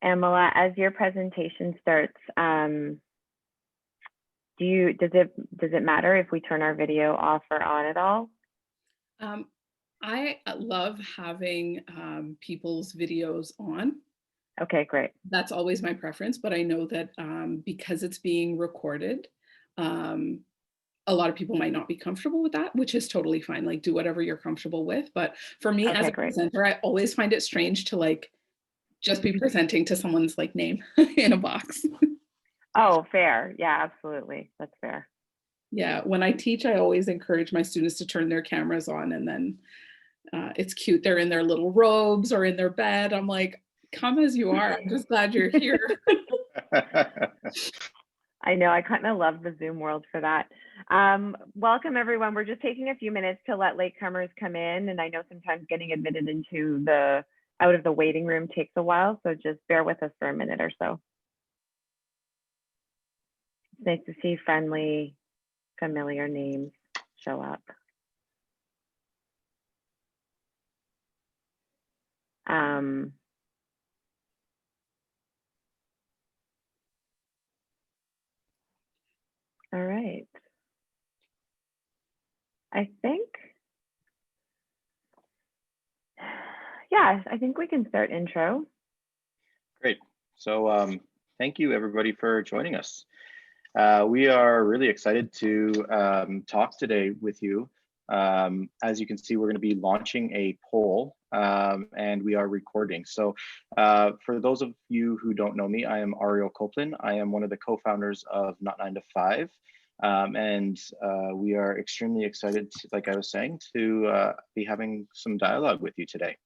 Amala, as your presentation starts, does it matter if we turn our video off or on at all? I love having people's videos on. Okay, great. That's always my preference, but I know that because it's being recorded, um, a lot of people might not be comfortable with that, which is totally fine. Like, do whatever you're comfortable with. But for me as Okay, a great. presenter, I always find it strange to like just be presenting to someone's like name in a box. Oh, fair. Yeah, absolutely. That's fair. Yeah, when I teach, I always encourage my students to turn their cameras on, and then it's cute. They're in their little robes or in their bed. I'm like, come as you are. I'm just glad you're here. I know, I kind of love the Zoom world for that. Welcome everyone. We're just taking a few minutes to let latecomers come in. And I know sometimes getting admitted into out of the waiting room takes a while. So just bear with us for a minute or so. It's nice to see friendly, familiar names show up. All right. I think we can start intro. Great. So thank you everybody for joining us. We are really excited to talk today with you. As you can see, we're going to be launching a poll and we are recording. So for those of you who don't know me, I am Ariel Copeland. I am one of the co-founders of Not 9 to 5. And we are extremely excited, like I was saying, to be having some dialogue with you today.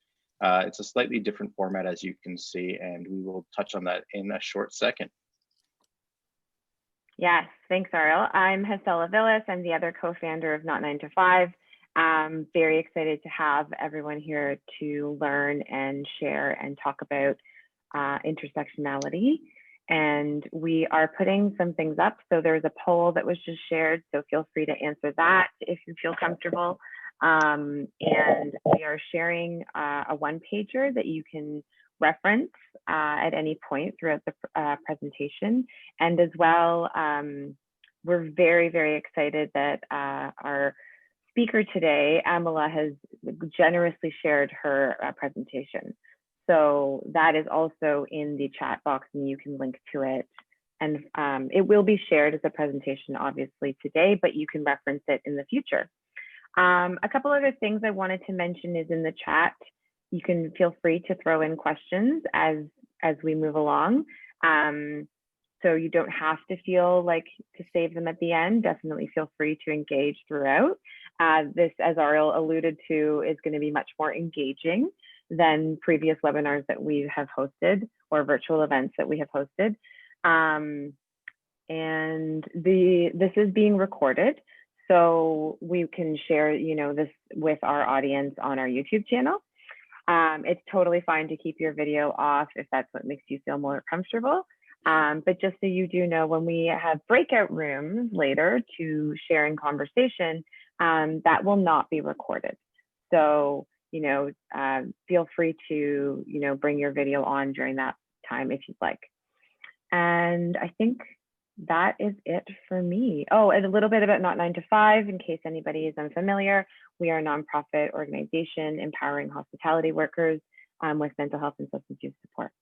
It's a slightly different format, as you can see, and we will touch on that in a short second. Yes, thanks, Ariel. I'm Hesela Villas. I'm the other co-founder of Not 9 to 5. I'm very excited to have everyone here to learn and share and talk about intersectionality. And we are putting some things up. So there's a poll that was just shared. So feel free to answer that if you feel comfortable. And we are sharing a one-pager that you can reference at any point throughout the presentation. And as well, we're very, very excited that our speaker today, Amala, has generously shared her presentation. So that is also in the chat box and you can link to it. And it will be shared as a presentation, obviously, today, but you can reference it in the future. A couple other things I wanted to mention is in the chat. You can feel free to throw in questions as we move along. So you don't have to feel like to save them at the end. Definitely feel free to engage throughout. This, as Ariel alluded to, is going to be much more engaging than previous webinars that we have hosted or virtual events that we have hosted. And this is being recorded. So we can share, this with our audience on our YouTube channel. It's totally fine to keep your video off if that's what makes you feel more comfortable. But just so you do know, when we have breakout rooms later to share in conversation, that will not be recorded. So, feel free to, bring your video on during that time if you'd like. And I think that is it for me. Oh, and a little bit about Not 9 to 5, in case anybody is unfamiliar. We are a nonprofit organization empowering hospitality workers with mental health and substance use support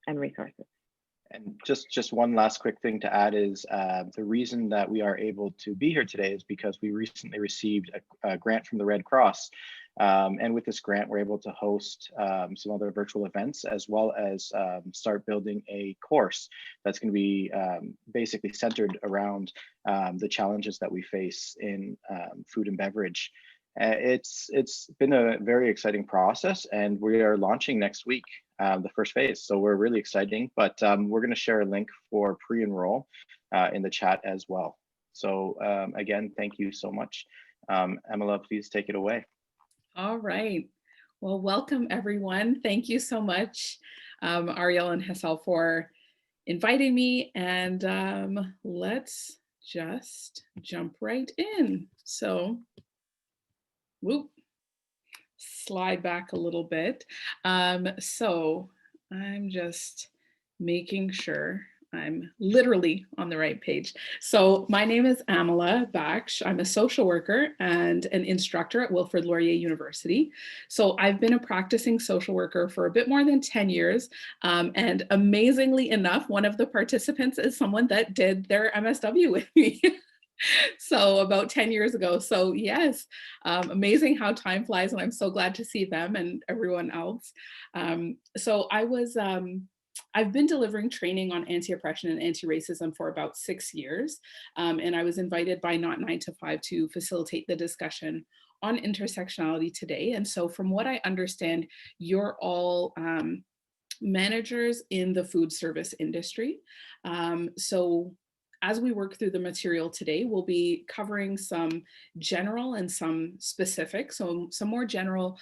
and resources. And just one last quick thing to add is the reason that we are able to be here today is because we recently received a grant from the Red Cross. And with this grant, we're able to host some other virtual events, as well as start building a course that's going to be basically centered around the challenges that we face in food and beverage. It's been a very exciting process, and we are launching next week, the first phase. So we're really exciting, but we're going to share a link for pre-enroll in the chat as well. So again, thank you so much. Amala, please take it away. All right. Well, welcome everyone. Thank you so much, Ariel and Hesel, for inviting me. And let's just jump right in. So, whoop, slide back a little bit. So I'm just making sure I'm literally on the right page. So my name is Amala Baksh. I'm a social worker and an instructor at Wilfrid Laurier University. So I've been a practicing social worker for a bit more than 10 years. And amazingly enough, one of the participants is someone that did their MSW with me. So about 10 years ago. So yes, amazing how time flies, and I'm so glad to see them and everyone else. So I've been delivering training on anti-oppression and anti-racism for about 6 years. And I was invited by Not 9 to 5 to facilitate the discussion on intersectionality today. And so from what I understand, you're all managers in the food service industry. So as we work through the material today, we'll be covering some general and some specific, so some more general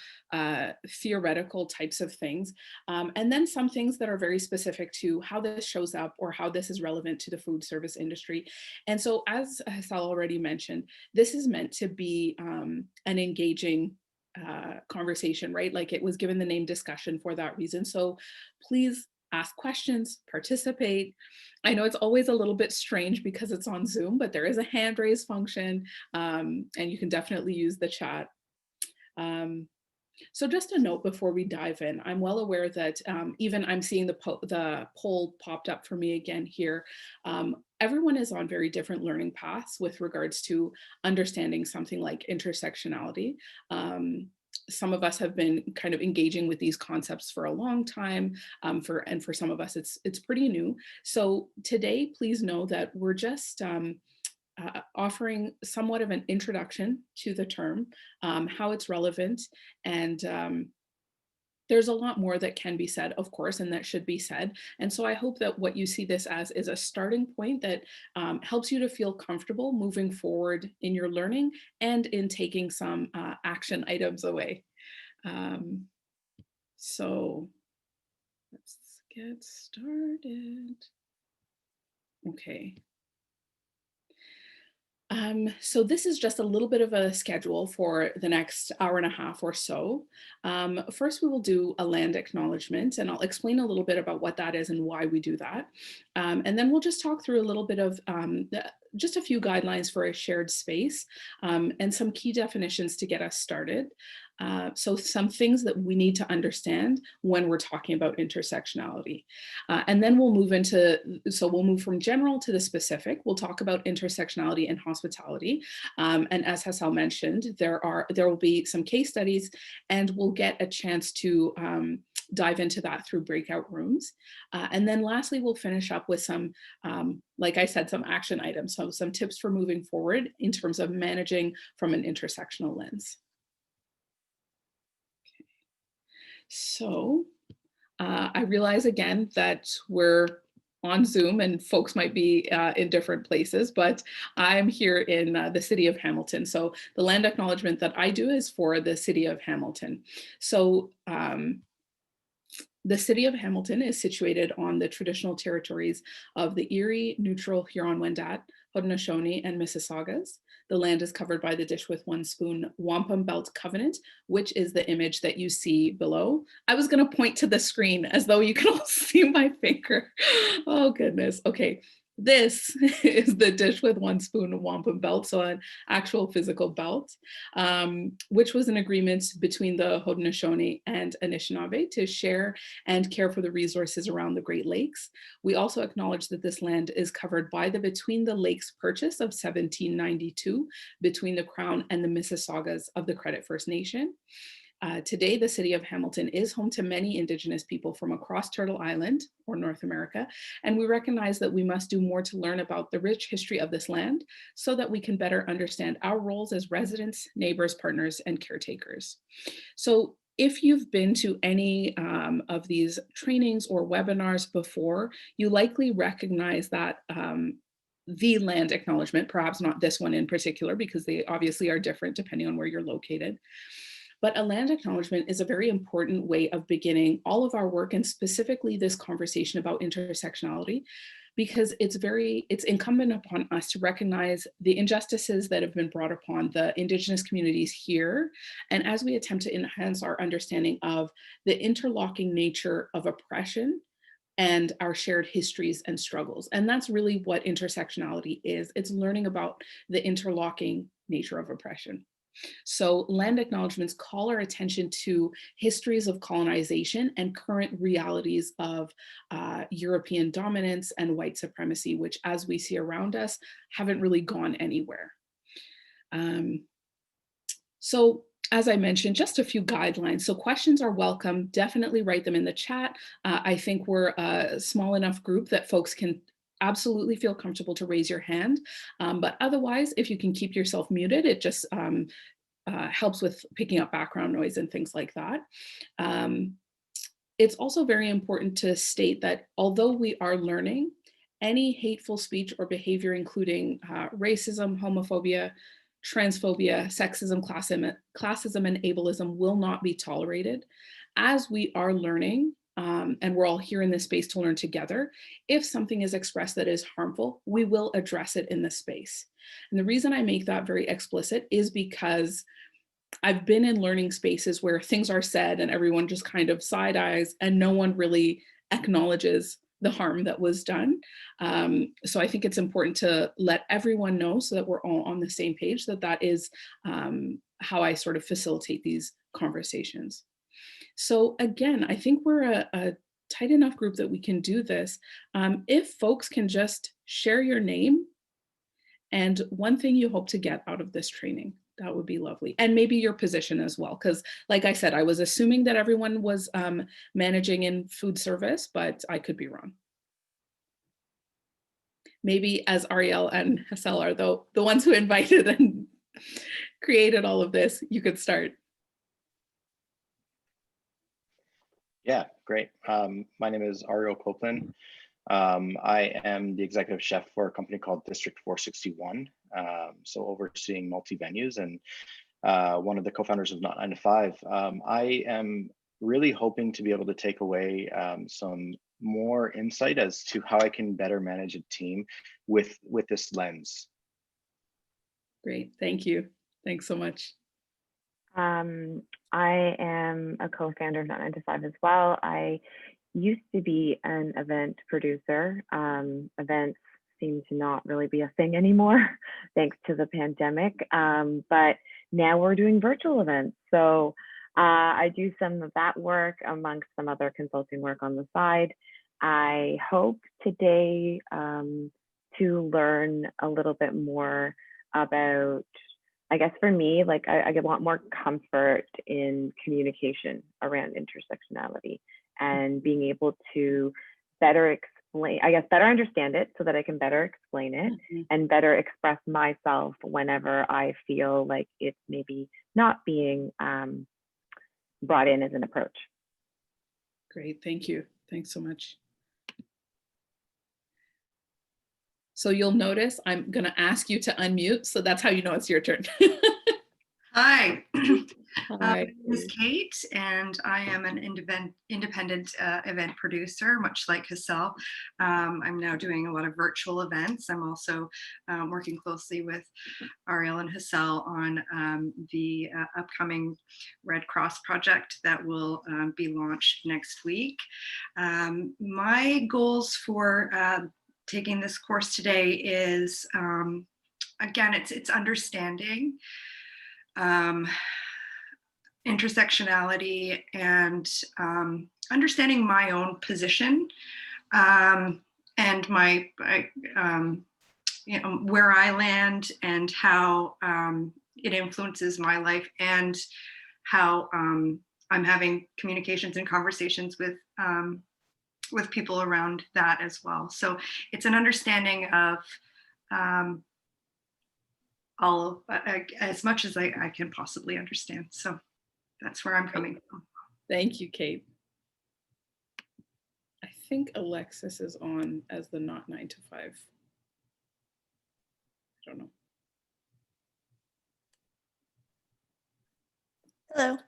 theoretical types of things, and then some things that are very specific to how this shows up or how this is relevant to the food service industry. And so as Hassel already mentioned, this is meant to be an engaging conversation, right? Like it was given the name discussion for that reason. So please ask questions, participate. I know it's always a little bit strange because it's on Zoom, but there is a hand raise function, and you can definitely use the chat. So just a note before we dive in, I'm well aware that even I'm seeing the poll popped up for me again here. Everyone is on very different learning paths with regards to understanding something like intersectionality. Some of us have been kind of engaging with these concepts for a long time, and for some of us, it's pretty new. So today, please know that we're just offering somewhat of an introduction to the term, how it's relevant, and there's a lot more that can be said, of course, and that should be said. And so I hope that what you see this as is a starting point that helps you to feel comfortable moving forward in your learning and in taking some action items away. So let's get started. Okay. So this is just a little bit of a schedule for the next hour and a half or so. First, we will do a land acknowledgement, and I'll explain a little bit about what that is and why we do that. And then we'll just talk through a little bit of just a few guidelines for a shared space and some key definitions to get us started. So some things that we need to understand when we're talking about intersectionality. And then we'll move we'll move from general to the specific. We'll talk about intersectionality and hospitality. And as Hassel mentioned, there will be some case studies, and we'll get a chance to dive into that through breakout rooms. And then lastly, we'll finish up with some, like I said, some action items, so some tips for moving forward in terms of managing from an intersectional lens. So I realize again that we're on Zoom and folks might be in different places, but I'm here in the city of Hamilton. So the land acknowledgement that I do is for the city of Hamilton. So the city of Hamilton is situated on the traditional territories of the Erie, Neutral, Huron-Wendat, Haudenosaunee, and Mississaugas. The land is covered by the Dish with One Spoon Wampum Belt Covenant, which is the image that you see below. I was going to point to the screen as though you can all see my finger. Oh, goodness. Okay. This is the Dish with One Spoon Wampum Belt, so an actual physical belt, which was an agreement between the Haudenosaunee and Anishinaabe to share and care for the resources around the Great Lakes. We also acknowledge that this land is covered by the Between the Lakes Purchase of 1792 between the Crown and the Mississaugas of the Credit First Nation. Today, the city of Hamilton is home to many Indigenous people from across Turtle Island or North America, and we recognize that we must do more to learn about the rich history of this land so that we can better understand our roles as residents, neighbors, partners, and caretakers. So if you've been to any of these trainings or webinars before, you likely recognize that the land acknowledgement, perhaps not this one in particular, because they obviously are different depending on where you're located. But a land acknowledgement is a very important way of beginning all of our work, and specifically this conversation about intersectionality, because it's incumbent upon us to recognize the injustices that have been brought upon the Indigenous communities here. And as we attempt to enhance our understanding of the interlocking nature of oppression and our shared histories and struggles. And that's really what intersectionality is. It's learning about the interlocking nature of oppression. So land acknowledgements call our attention to histories of colonization and current realities of European dominance and white supremacy, which, as we see around us, haven't really gone anywhere. So as I mentioned, just a few guidelines. So questions are welcome. Definitely write them in the chat. I think we're a small enough group that folks can absolutely feel comfortable to raise your hand. But otherwise, if you can keep yourself muted, it just helps with picking up background noise and things like that. It's also very important to state that although we are learning, any hateful speech or behavior, including racism, homophobia, transphobia, sexism, classism, and ableism will not be tolerated. As we are learning, and we're all here in this space to learn together, if something is expressed that is harmful, we will address it in this space. And the reason I make that very explicit is because I've been in learning spaces where things are said and everyone just kind of side eyes and no one really acknowledges the harm that was done. So I think it's important to let everyone know so that we're all on the same page, that that is how I sort of facilitate these conversations. So again, I think we're a tight enough group that we can do this. If folks can just share your name and one thing you hope to get out of this training, that would be lovely. And maybe your position as well, because like I said, I was assuming that everyone was managing in food service, but I could be wrong. Maybe as Ariel and Hassel are the ones who invited and created all of this, you could start. Yeah, great. My name is Ariel Copeland. I am the executive chef for a company called District 461, so overseeing multi-venues, and one of the co-founders of Not 9 to 5. I am really hoping to be able to take away some more insight as to how I can better manage a team with this lens. Great, thank you. Thanks so much. I am a co-founder of Not 9 to 5 as well. I used to be an event producer. Events seem to not really be a thing anymore, thanks to the pandemic. But now we're doing virtual events. So I do some of that work amongst some other consulting work on the side. I hope today to learn a little bit more about, I guess for me, like I get a lot more comfort in communication around intersectionality and being able to better explain, I guess better understand it so that I can better explain it and better express myself whenever I feel like it's maybe not being brought in as an approach. Great, thank you. Thanks so much. So you'll notice I'm gonna ask you to unmute, so that's how you know it's your turn. Hi. Hi. My name is Kate, and I am an independent event producer, much like Hassel. I'm now doing a lot of virtual events. I'm also working closely with Ariel and Hassel on the upcoming Red Cross project that will be launched next week. My goals for taking this course today is, again, it's understanding intersectionality and understanding my own position and my, you know, where I land and how it influences my life and how I'm having communications and conversations with people around that as well. So it's an understanding of all as much as I can possibly understand. So that's where I'm coming from. Thank you, Kate. I think Alexis is on as the Not 9 to 5. I don't know. Hello.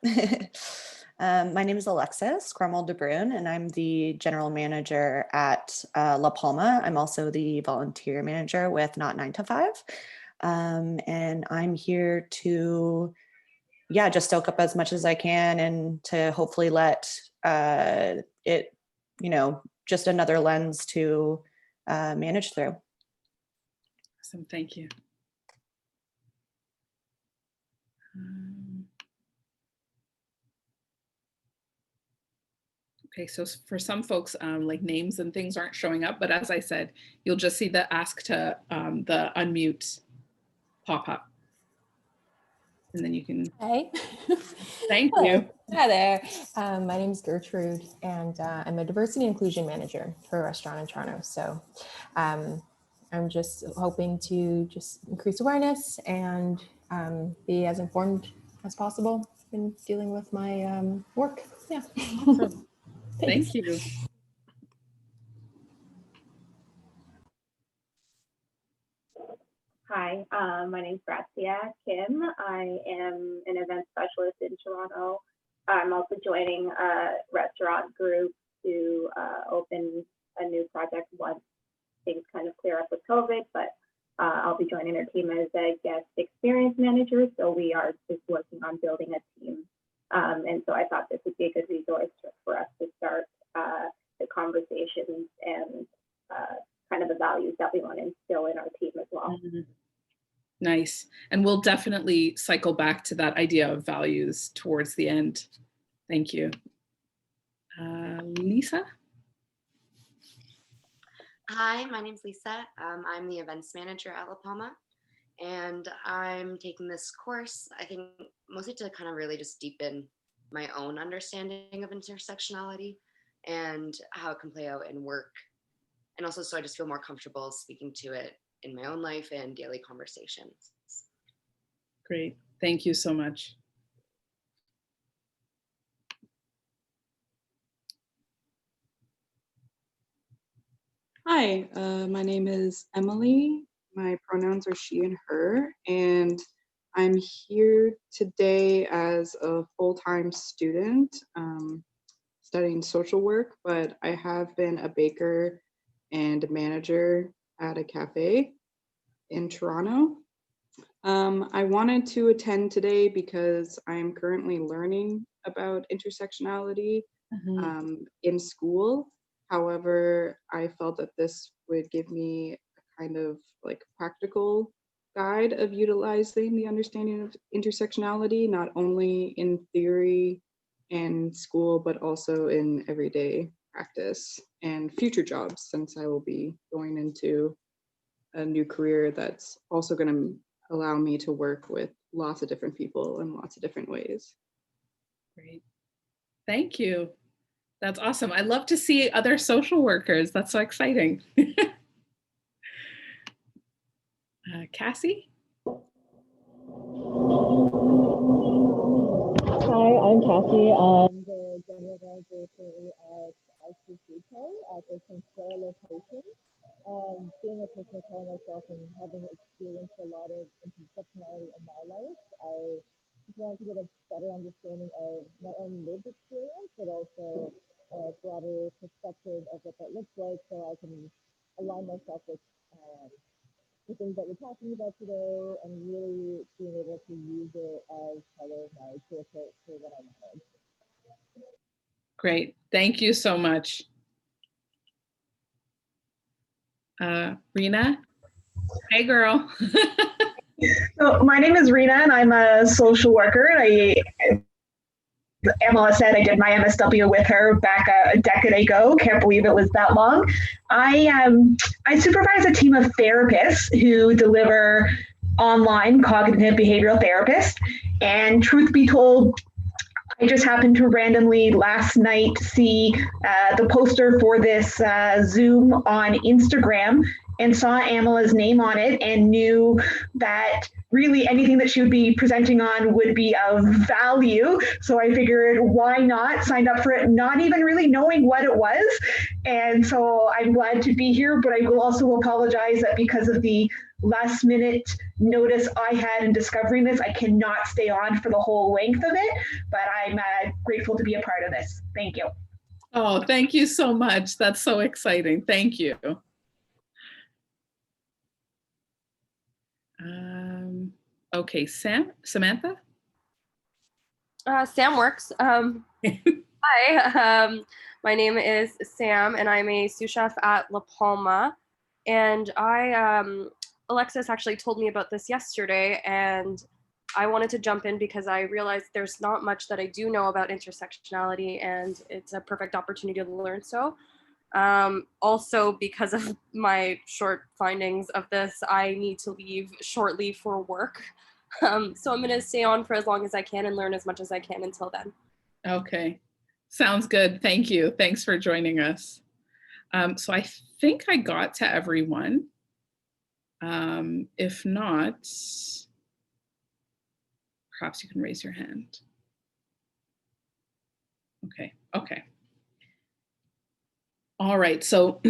My name is Alexis Cromwell de Bruin, and I'm the general manager at La Palma. I'm also the volunteer manager with Not 9 to 5. And I'm here to, yeah, just soak up as much as I can and to hopefully let it, you know, just another lens to manage through. Awesome, thank you. Okay, so for some folks, like names and things aren't showing up, but as I said, you'll just see the ask to the unmute pop up. And then you can. Hey. Thank Hello. you. Hi there. My name is Gertrude, and I'm a diversity inclusion manager for a restaurant in Toronto. So I'm just hoping to just increase awareness and be as informed as possible in dealing with my work. Yeah. Awesome. Thank you. Hi, my name is Gracia Kim. I am an event specialist in Toronto. I'm also joining a restaurant group to open a new project once things kind of clear up with COVID, but I'll be joining their team as a guest experience manager. So we are just working on building a team. And so I thought this would be a good resource for us to start the conversations and kind of the values that we want to instill in our team as well. Mm-hmm. Nice. And we'll definitely cycle back to that idea of values towards the end. Thank you. Lisa? Hi, my name's Lisa. I'm the events manager at La Palma, and I'm taking this course, I think, mostly to kind of really just deepen my own understanding of intersectionality and how it can play out in work. And also so I just feel more comfortable speaking to it in my own life and daily conversations. Great. Thank you so much. Hi, my name is Emily. My pronouns are she and her, and I'm here today as a full-time student studying social work, but I have been a baker and a manager at a cafe in Toronto. I wanted to attend today because I'm currently learning about intersectionality in school. However, I felt that this would give me a kind of like practical guide of utilizing the understanding of intersectionality, not only in theory and school, but also in everyday practice and future jobs, since I will be going into a new career that's also going to allow me to work with lots of different people in lots of different ways. Great. Thank you. That's awesome. I love to see other social workers. That's so exciting. Cassie? Hi, I'm Cassie. I'm the general manager at ICCK at the Sinclair location. Being a person of color myself and having experienced a lot of intersectionality in my life, I just wanted to get a better understanding of not only lived experience, but also a broader perspective of what that looks like so I can align myself with the things that we're talking about today and really being able to use it as part of my toolkit for what I manage. Great. Thank you so much. Rena? Hey, girl. So my name is Rena, and I'm a social worker. Emma said I did my MSW with her back a decade ago. Can't believe it was that long. I supervise a team of therapists who deliver online cognitive behavioral therapists. And truth be told, I just happened to randomly last night see the poster for this Zoom on Instagram and saw Amela's name on it and knew that really anything that she would be presenting on would be of value. So I figured, why not? Signed up for it, not even really knowing what it was. And so I'm glad to be here, but I will also apologize that because of the last minute notice I had in discovering this, I cannot stay on for the whole length of it, but I'm grateful to be a part of this. Thank you. Oh, thank you so much. That's so exciting. Thank you. Okay, Samantha? Sam works. Hi, my name is Sam, and I'm a sous chef at La Palma. And Alexis actually told me about this yesterday, and I wanted to jump in because I realized there's not much that I do know about intersectionality, and it's a perfect opportunity to learn so. Also, because of my short findings of this, I need to leave shortly for work. So I'm going to stay on for as long as I can and learn as much as I can until then. Okay, sounds good. Thank you. Thanks for joining us. So I think I got to everyone. If not, perhaps you can raise your hand. Okay. All right, so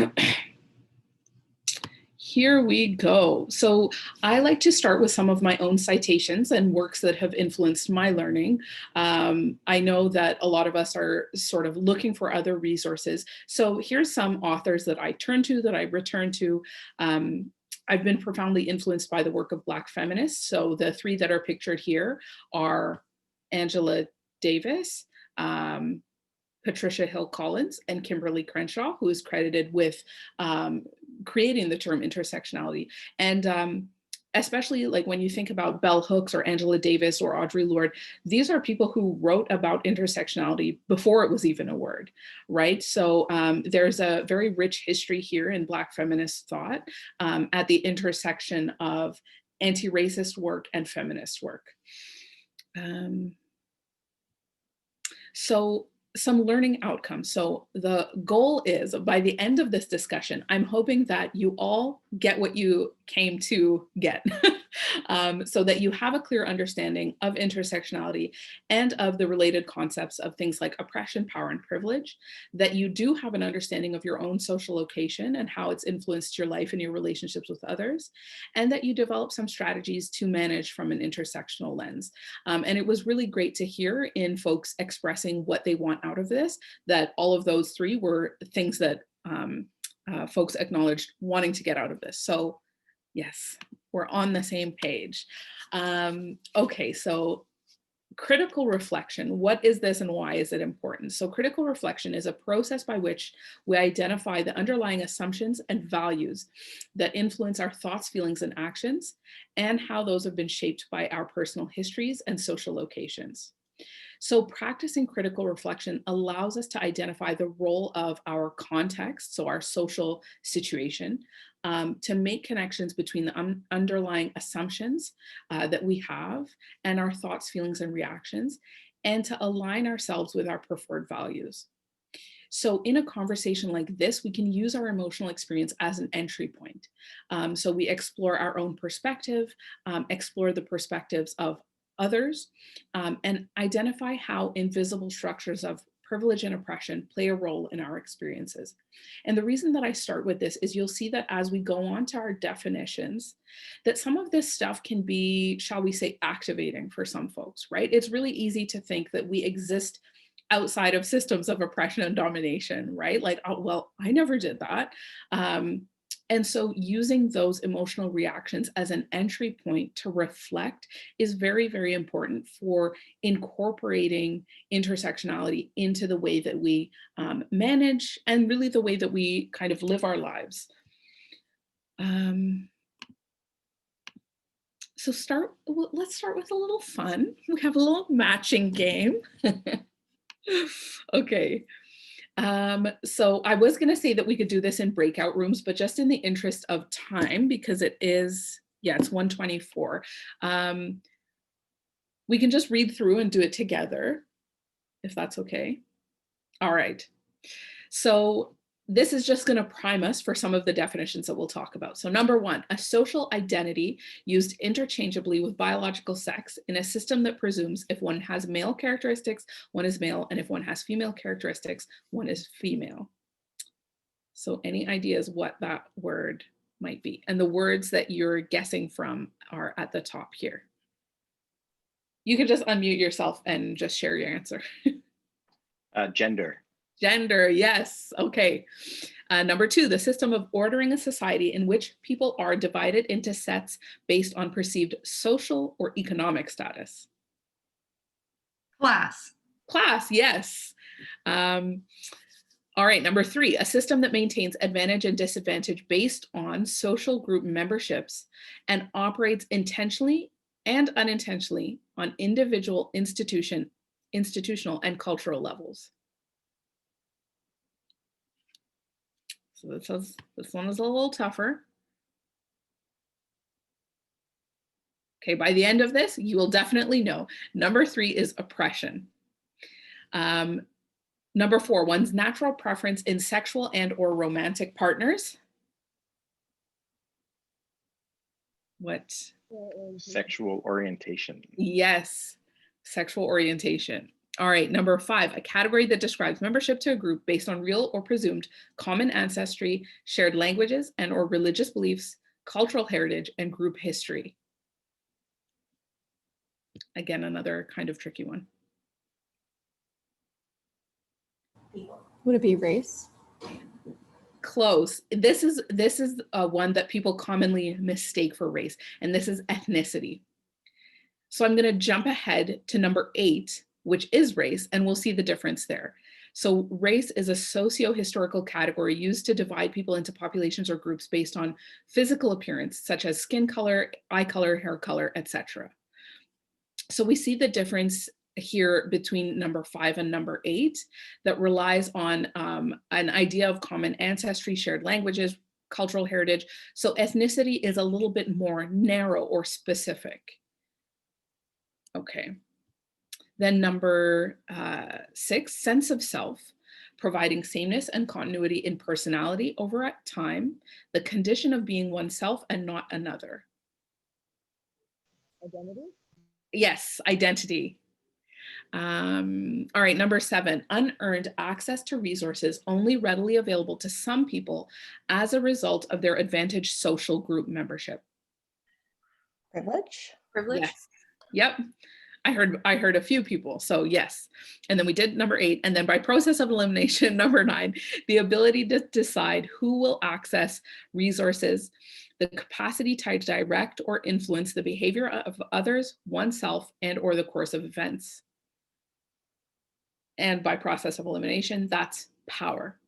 here we go. So I like to start with some of my own citations and works that have influenced my learning. I know that a lot of us are sort of looking for other resources. So here's some authors that I turn to, that I return to. I've been profoundly influenced by the work of Black feminists. So the three that are pictured here are Angela Davis, Patricia Hill Collins, and Kimberly Crenshaw, who is credited with creating the term intersectionality. And especially like when you think about Bell Hooks or Angela Davis or Audre Lorde, these are people who wrote about intersectionality before it was even a word, right? So there's a very rich history here in Black feminist thought at the intersection of anti-racist work and feminist work. So some learning outcomes. So the goal is, by the end of this discussion, I'm hoping that you all get what you came to get. So that you have a clear understanding of intersectionality and of the related concepts of things like oppression, power, and privilege, that you do have an understanding of your own social location and how it's influenced your life and your relationships with others, and that you develop some strategies to manage from an intersectional lens. And it was really great to hear in folks expressing what they want out of this, that all of those three were things that folks acknowledged wanting to get out of this. So yes, we're on the same page. Okay, so critical reflection. What is this and why is it important? So critical reflection is a process by which we identify the underlying assumptions and values that influence our thoughts, feelings, and actions, and how those have been shaped by our personal histories and social locations. So practicing critical reflection allows us to identify the role of our context, so our social situation, to make connections between the underlying assumptions that we have and our thoughts, feelings, and reactions, and to align ourselves with our preferred values. So in a conversation like this, we can use our emotional experience as an entry point. So we explore our own perspective, explore the perspectives of others, and identify how invisible structures of privilege and oppression play a role in our experiences. And the reason that I start with this is you'll see that as we go on to our definitions, that some of this stuff can be, shall we say, activating for some folks, right? It's really easy to think that we exist outside of systems of oppression and domination, right? Like, oh, well, I never did that. And so using those emotional reactions as an entry point to reflect is very, very important for incorporating intersectionality into the way that we manage and really the way that we kind of live our lives. So let's start with a little fun. We have a little matching game. Okay. So I was going to say that we could do this in breakout rooms, but just in the interest of time, because it is, yeah, it's 1:24. We can just read through and do it together, if that's okay. All right. So this is just going to prime us for some of the definitions that we'll talk about. So number one, a social identity used interchangeably with biological sex in a system that presumes if one has male characteristics, one is male, and if one has female characteristics, one is female. So any ideas what that word might be? And the words that you're guessing from are at the top here. You can just unmute yourself and just share your answer. Gender. Gender, yes. Okay. Number two, the system of ordering a society in which people are divided into sets based on perceived social or economic status. Class. Class, yes. All right, number 3, a system that maintains advantage and disadvantage based on social group memberships and operates intentionally and unintentionally on individual, institutional, and cultural levels. So this one is a little tougher. Okay, by the end of this, you will definitely know. Number 3 is oppression. Number 4, one's natural preference in sexual and or romantic partners. What? Sexual orientation. Yes, sexual orientation. All right, number 5, a category that describes membership to a group based on real or presumed common ancestry, shared languages and or religious beliefs, cultural heritage, and group history. Again, another kind of tricky one. Would it be race? Close. This is one that people commonly mistake for race, and this is ethnicity. So I'm going to jump ahead to number 8, which is race, and we'll see the difference there. So race is a socio-historical category used to divide people into populations or groups based on physical appearance, such as skin color, eye color, hair color, etc. So we see the difference here between number 5 and number 8 that relies on an idea of common ancestry, shared languages, cultural heritage. So ethnicity is a little bit more narrow or specific. Okay. Then number 6, sense of self, providing sameness and continuity in personality over time, the condition of being oneself and not another. Identity? Yes, identity. All right, number 7, unearned access to resources only readily available to some people as a result of their advantaged social group membership. Privilege? Privilege? Yes. Yep. I heard a few people, so yes. And then we did number 8, and then by process of elimination, number 9, the ability to decide who will access resources, the capacity to direct or influence the behavior of others, oneself, and or the course of events. And by process of elimination, that's power.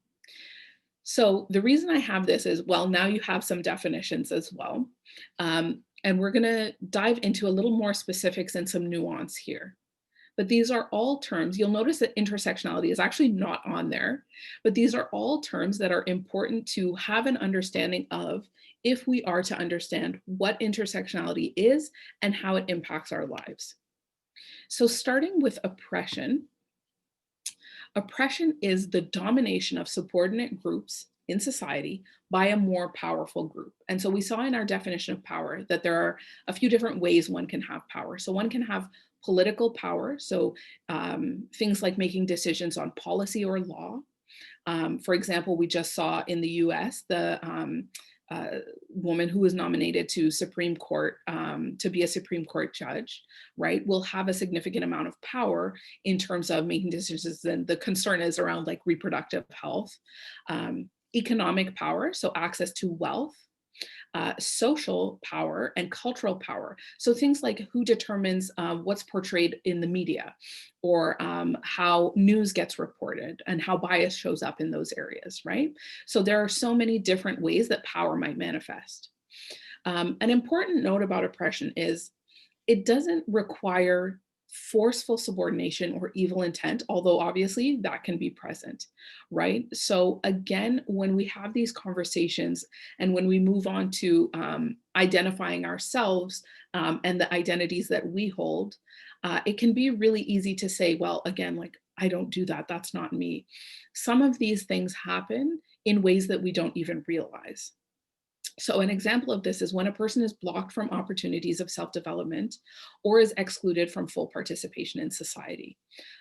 So the reason I have this is, well, now you have some definitions as well. And we're going to dive into a little more specifics and some nuance here. But these are all terms. You'll notice that intersectionality is actually not on there, but these are all terms that are important to have an understanding of if we are to understand what intersectionality is and how it impacts our lives. So starting with oppression. Oppression is the domination of subordinate groups in society by a more powerful group. And so we saw in our definition of power that there are a few different ways one can have power. So one can have political power, so things like making decisions on policy or law. For example, we just saw in the US, the woman who was nominated to Supreme Court to be a Supreme Court judge, right, will have a significant amount of power in terms of making decisions. And the concern is around like reproductive health, economic power, so access to wealth, social power, and cultural power. So things like who determines what's portrayed in the media, or how news gets reported and how bias shows up in those areas, right? So there are so many different ways that power might manifest. An important note about oppression is it doesn't require forceful subordination or evil intent, although obviously that can be present, right? So again, when we have these conversations and when we move on to identifying ourselves and the identities that we hold, it can be really easy to say, well, again, like, I don't do that, that's not me. Some of these things happen in ways that we don't even realize. So an example of this is when a person is blocked from opportunities of self-development or is excluded from full participation in society.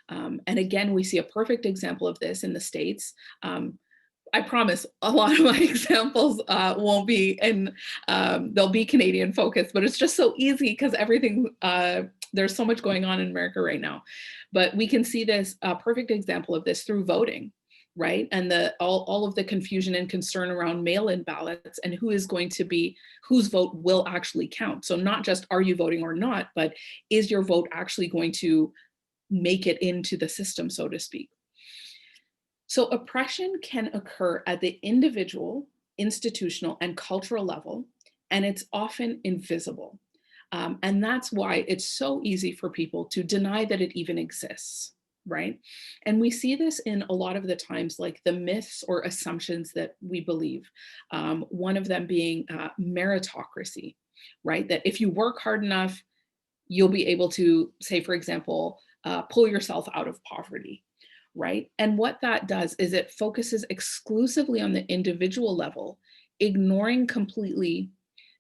And again, we see a perfect example of this in the States. I promise a lot of my examples won't be in, they'll be Canadian focused, but it's just so easy because everything, there's so much going on in America right now. But we can see this perfect example of this through voting, right? And all of the confusion and concern around mail-in ballots and who is going to be, whose vote will actually count. So not just are you voting or not, but is your vote actually going to make it into the system, so to speak. So oppression can occur at the individual, institutional, and cultural level, and it's often invisible. And that's why it's so easy for people to deny that it even exists, right? And we see this in a lot of the times, like the myths or assumptions that we believe. One of them being meritocracy, right? That if you work hard enough, you'll be able to, say, for example, pull yourself out of poverty, right? And what that does is it focuses exclusively on the individual level, ignoring completely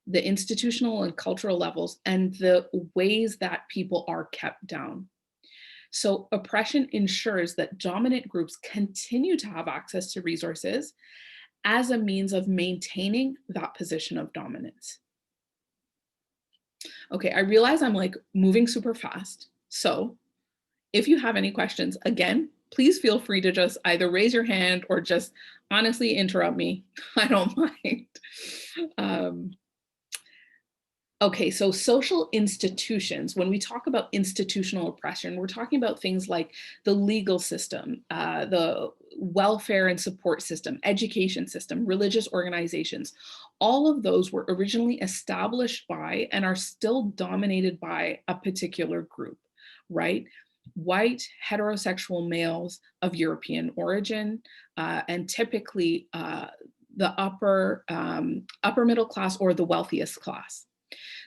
the institutional and cultural levels and the ways that people are kept down. So oppression ensures that dominant groups continue to have access to resources as a means of maintaining that position of dominance. Okay, I realize I'm like moving super fast. So if you have any questions, again, please feel free to just either raise your hand or just honestly interrupt me. I don't mind. Okay, so social institutions, when we talk about institutional oppression, we're talking about things like the legal system, the welfare and support system, education system, religious organizations. All of those were originally established by and are still dominated by a particular group, right? White heterosexual males of European origin, and typically the upper middle class or the wealthiest class.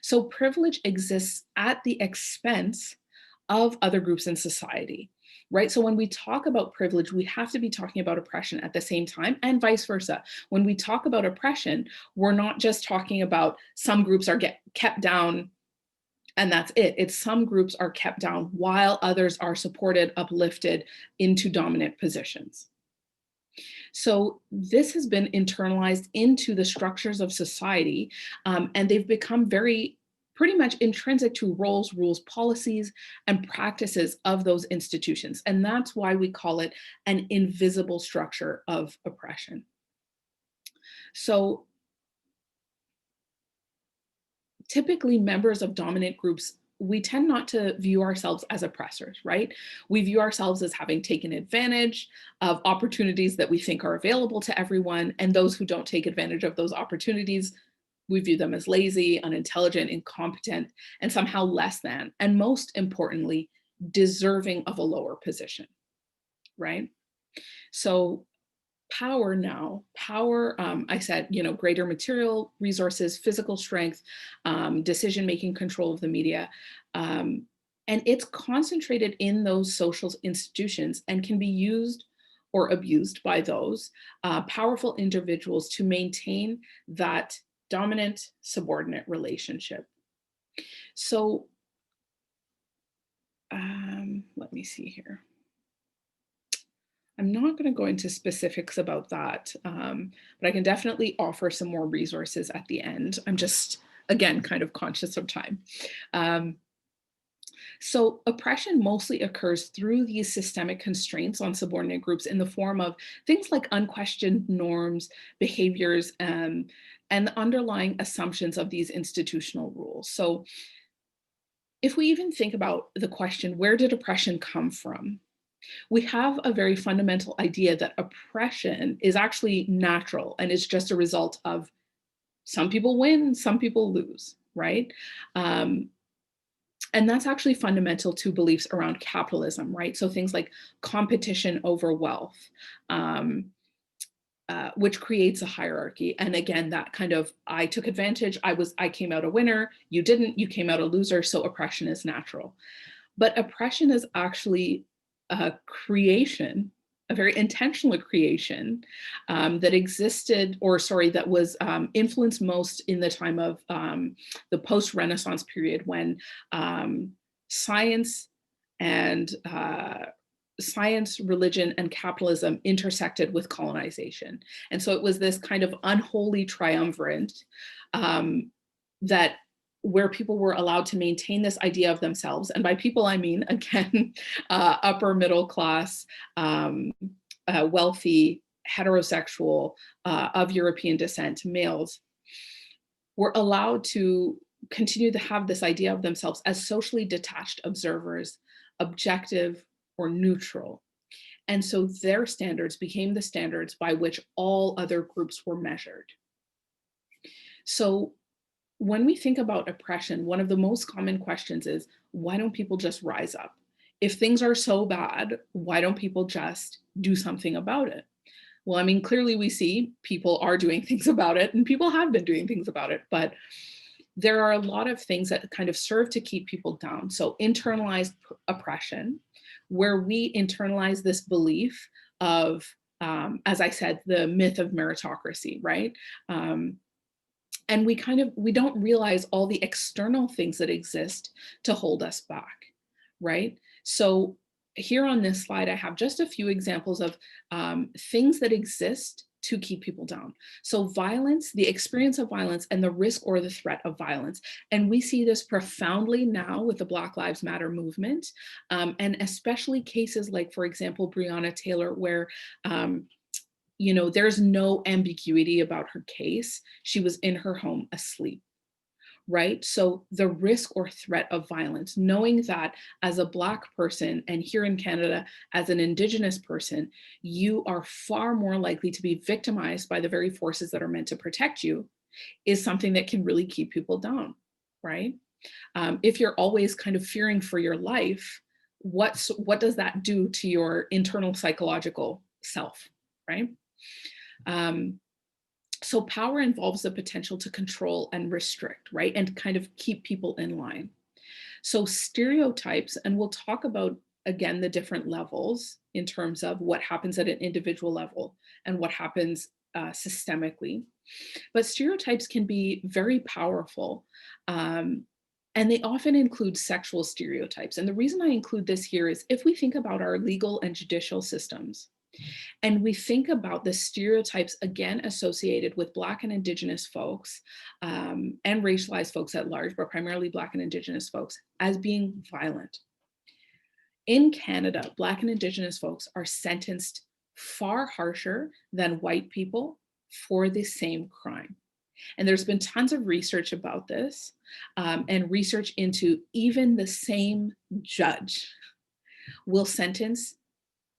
So privilege exists at the expense of other groups in society, right? So when we talk about privilege, we have to be talking about oppression at the same time, and vice versa. When we talk about oppression, we're not just talking about some groups are kept down and that's it. It's some groups are kept down while others are supported, uplifted into dominant positions. So this has been internalized into the structures of society, and they've become pretty much intrinsic to roles, rules, policies, and practices of those institutions. And that's why we call it an invisible structure of oppression. So typically members of dominant groups, we tend not to view ourselves as oppressors, right? We view ourselves as having taken advantage of opportunities that we think are available to everyone, and those who don't take advantage of those opportunities, we view them as lazy, unintelligent, incompetent, and somehow less than, and most importantly, deserving of a lower position, right? So power now, I said, greater material resources, physical strength, decision-making control of the media, and it's concentrated in those social institutions and can be used or abused by those powerful individuals to maintain that dominant subordinate relationship. So let me see here. I'm not going to go into specifics about that, but I can definitely offer some more resources at the end. I'm just, again, kind of conscious of time. So oppression mostly occurs through these systemic constraints on subordinate groups in the form of things like unquestioned norms, behaviors, and the underlying assumptions of these institutional rules. So if we even think about the question, where did oppression come from? We have a very fundamental idea that oppression is actually natural and it's just a result of some people win, some people lose, right? And that's actually fundamental to beliefs around capitalism, right? So things like competition over wealth, which creates a hierarchy. And again, that kind of, I took advantage, I came out a winner, you didn't, you came out a loser, so oppression is natural. But oppression is actually a creation, a very intentional creation that existed, that was influenced most in the time of the post-Renaissance period, when science, religion, and capitalism intersected with colonization. And so it was this kind of unholy triumvirate that where people were allowed to maintain this idea of themselves. And by people, I mean, again, upper middle class, wealthy, heterosexual, of European descent males were allowed to continue to have this idea of themselves as socially detached observers, objective or neutral. And so their standards became the standards by which all other groups were measured. So when we think about oppression, one of the most common questions is, why don't people just rise up? If things are so bad, why don't people just do something about it? Well, I mean, clearly we see people are doing things about it and people have been doing things about it, but there are a lot of things that kind of serve to keep people down. So internalized oppression, where we internalize this belief of, as I said, the myth of meritocracy, right? And we don't realize all the external things that exist to hold us back, right? So here on this slide, I have just a few examples of things that exist to keep people down. So violence, the experience of violence, and the risk or the threat of violence. And we see this profoundly now with the Black Lives Matter movement, and especially cases like, for example, Breonna Taylor, where you know, there's no ambiguity about her case. She was in her home asleep, right? So the risk or threat of violence, knowing that as a Black person, and here in Canada, as an Indigenous person, you are far more likely to be victimized by the very forces that are meant to protect you, is something that can really keep people down, right? If you're always kind of fearing for your life, what does that do to your internal psychological self, right? So power involves the potential to control and restrict, right? And kind of keep people in line. So stereotypes, and we'll talk about, again, the different levels in terms of what happens at an individual level and what happens systemically. But stereotypes can be very powerful. And they often include sexual stereotypes. And the reason I include this here is if we think about our legal and judicial systems, and we think about the stereotypes, again, associated with Black and Indigenous folks and racialized folks at large, but primarily Black and Indigenous folks, as being violent. In Canada, Black and Indigenous folks are sentenced far harsher than white people for the same crime. And there's been tons of research about this, and research into even the same judge will sentence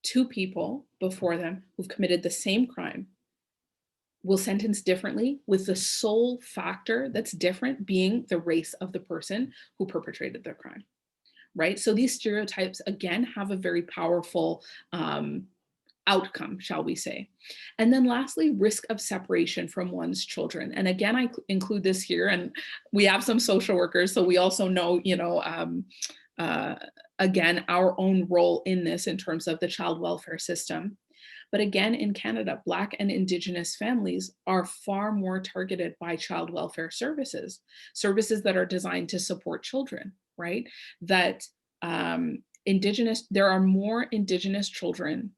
two people before them who've committed the same crime, will sentence differently, with the sole factor that's different being the race of the person who perpetrated their crime, right? So these stereotypes, again, have a very powerful outcome, shall we say. And then lastly, risk of separation from one's children. And again, I include this here, and we have some social workers, so we also know, you know, again, our own role in this in terms of the child welfare system. But again, in Canada, Black and Indigenous families are far more targeted by child welfare services, services that are designed to support children, right? That there are more Indigenous children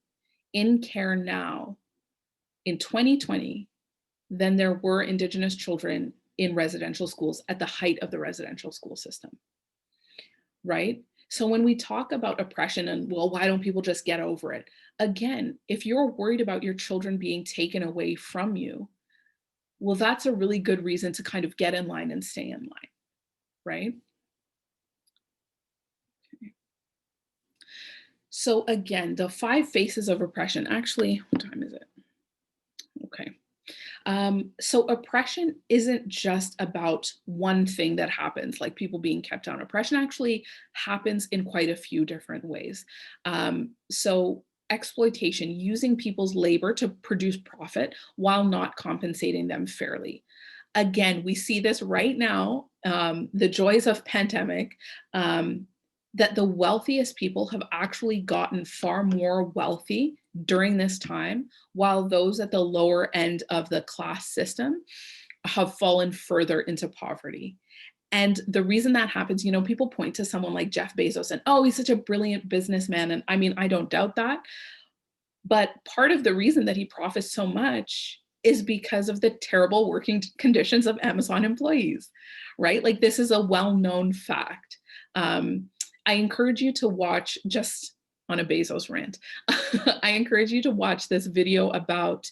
in care now in 2020 than there were Indigenous children in residential schools at the height of the residential school system, right? So when we talk about oppression and, well, why don't people just get over it? Again, if you're worried about your children being taken away from you, well, that's a really good reason to kind of get in line and stay in line, right? Okay. So again, the 5 faces of oppression, actually, what time is it? Okay. So oppression isn't just about one thing that happens, like people being kept down. Oppression actually happens in quite a few different ways. So exploitation, using people's labor to produce profit while not compensating them fairly. Again, we see this right now, the joys of pandemic, that the wealthiest people have actually gotten far more wealthy during this time, while those at the lower end of the class system have fallen further into poverty. And the reason that happens, you know, people point to someone like Jeff Bezos and, oh, he's such a brilliant businessman. And I mean, I don't doubt that. But part of the reason that he profits so much is because of the terrible working conditions of Amazon employees, right? Like, this is a well-known fact. I encourage you to watch, just on a Bezos rant, I encourage you to watch this video about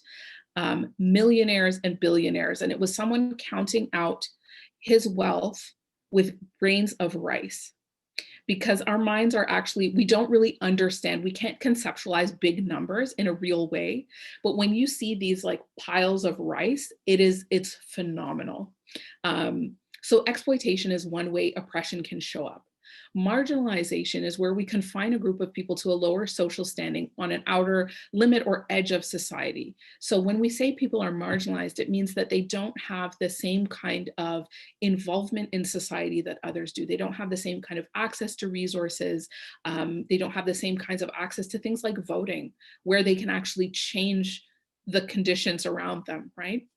millionaires and billionaires. And it was someone counting out his wealth with grains of rice. because our minds are actually, we don't really understand, we can't conceptualize big numbers in a real way. But when you see these like piles of rice, it's phenomenal. So exploitation is one way oppression can show up. Marginalization is where we confine a group of people to a lower social standing on an outer limit or edge of society. So when we say people are marginalized, it means that they don't have the same kind of involvement in society that others do. They don't have the same kind of access to resources. They don't have the same kinds of access to things like voting, where they can actually change the conditions around them, right?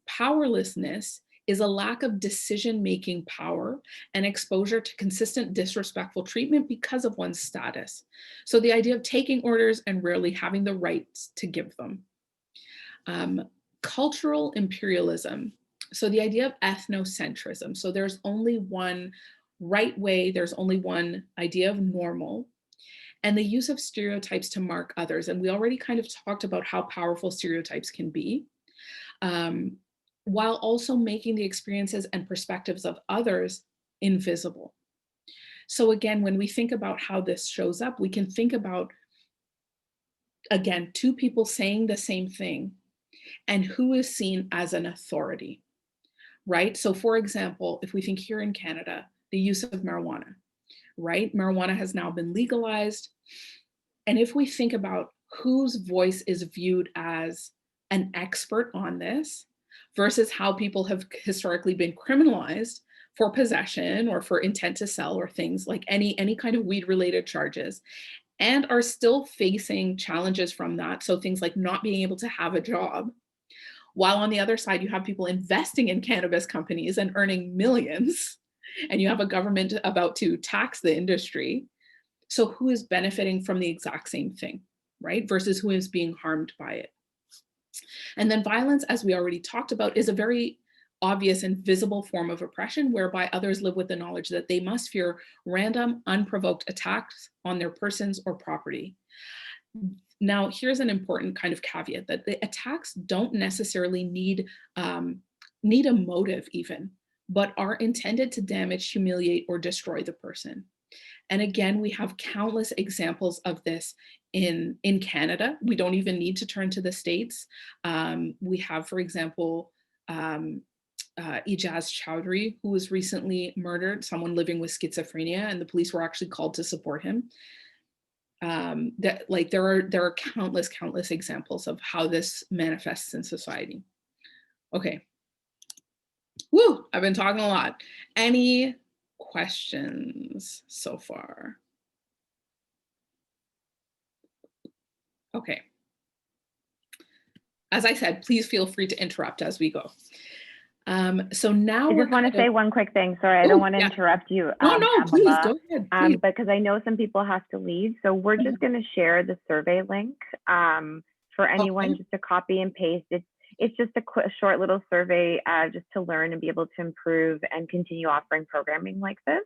Powerlessness is a lack of decision-making power and exposure to consistent disrespectful treatment because of one's status. So the idea of taking orders and rarely having the rights to give them. Cultural imperialism. So the idea of ethnocentrism. So there's only one right way, there's only one idea of normal, and the use of stereotypes to mark others. And we already kind of talked about how powerful stereotypes can be. While also making the experiences and perspectives of others invisible. So again, when we think about how this shows up, we can think about, again, two people saying the same thing and who is seen as an authority, right? So for example, if we think here in Canada, the use of marijuana, right? Marijuana has now been legalized. And if we think about whose voice is viewed as an expert on this, versus how people have historically been criminalized for possession or for intent to sell or things like any kind of weed related charges, and are still facing challenges from that. So things like not being able to have a job, while on the other side, you have people investing in cannabis companies and earning millions, and you have a government about to tax the industry. So who is benefiting from the exact same thing, right? Versus who is being harmed by it. And then violence, as we already talked about, is a very obvious and visible form of oppression whereby others live with the knowledge that they must fear random, unprovoked attacks on their persons or property. Now, here's an important kind of caveat that the attacks don't necessarily need a motive even, but are intended to damage, humiliate, or destroy the person. And again, we have countless examples of this in Canada. We don't even need to turn to the States. We have, for example, Ijaz Chowdhury, who was recently murdered, someone living with schizophrenia, and the police were actually called to support him. There are countless examples of how this manifests in society. Okay. Woo, I've been talking a lot. Any questions so far? Okay. As I said, please feel free to interrupt as we go. So now I just want to say one quick thing. Sorry, I don't want to interrupt you. No, please go ahead. Please. Because I know some people have to leave. So we're just going to share the survey link for anyone just to copy and paste. It's just a short little survey just to learn and be able to improve and continue offering programming like this.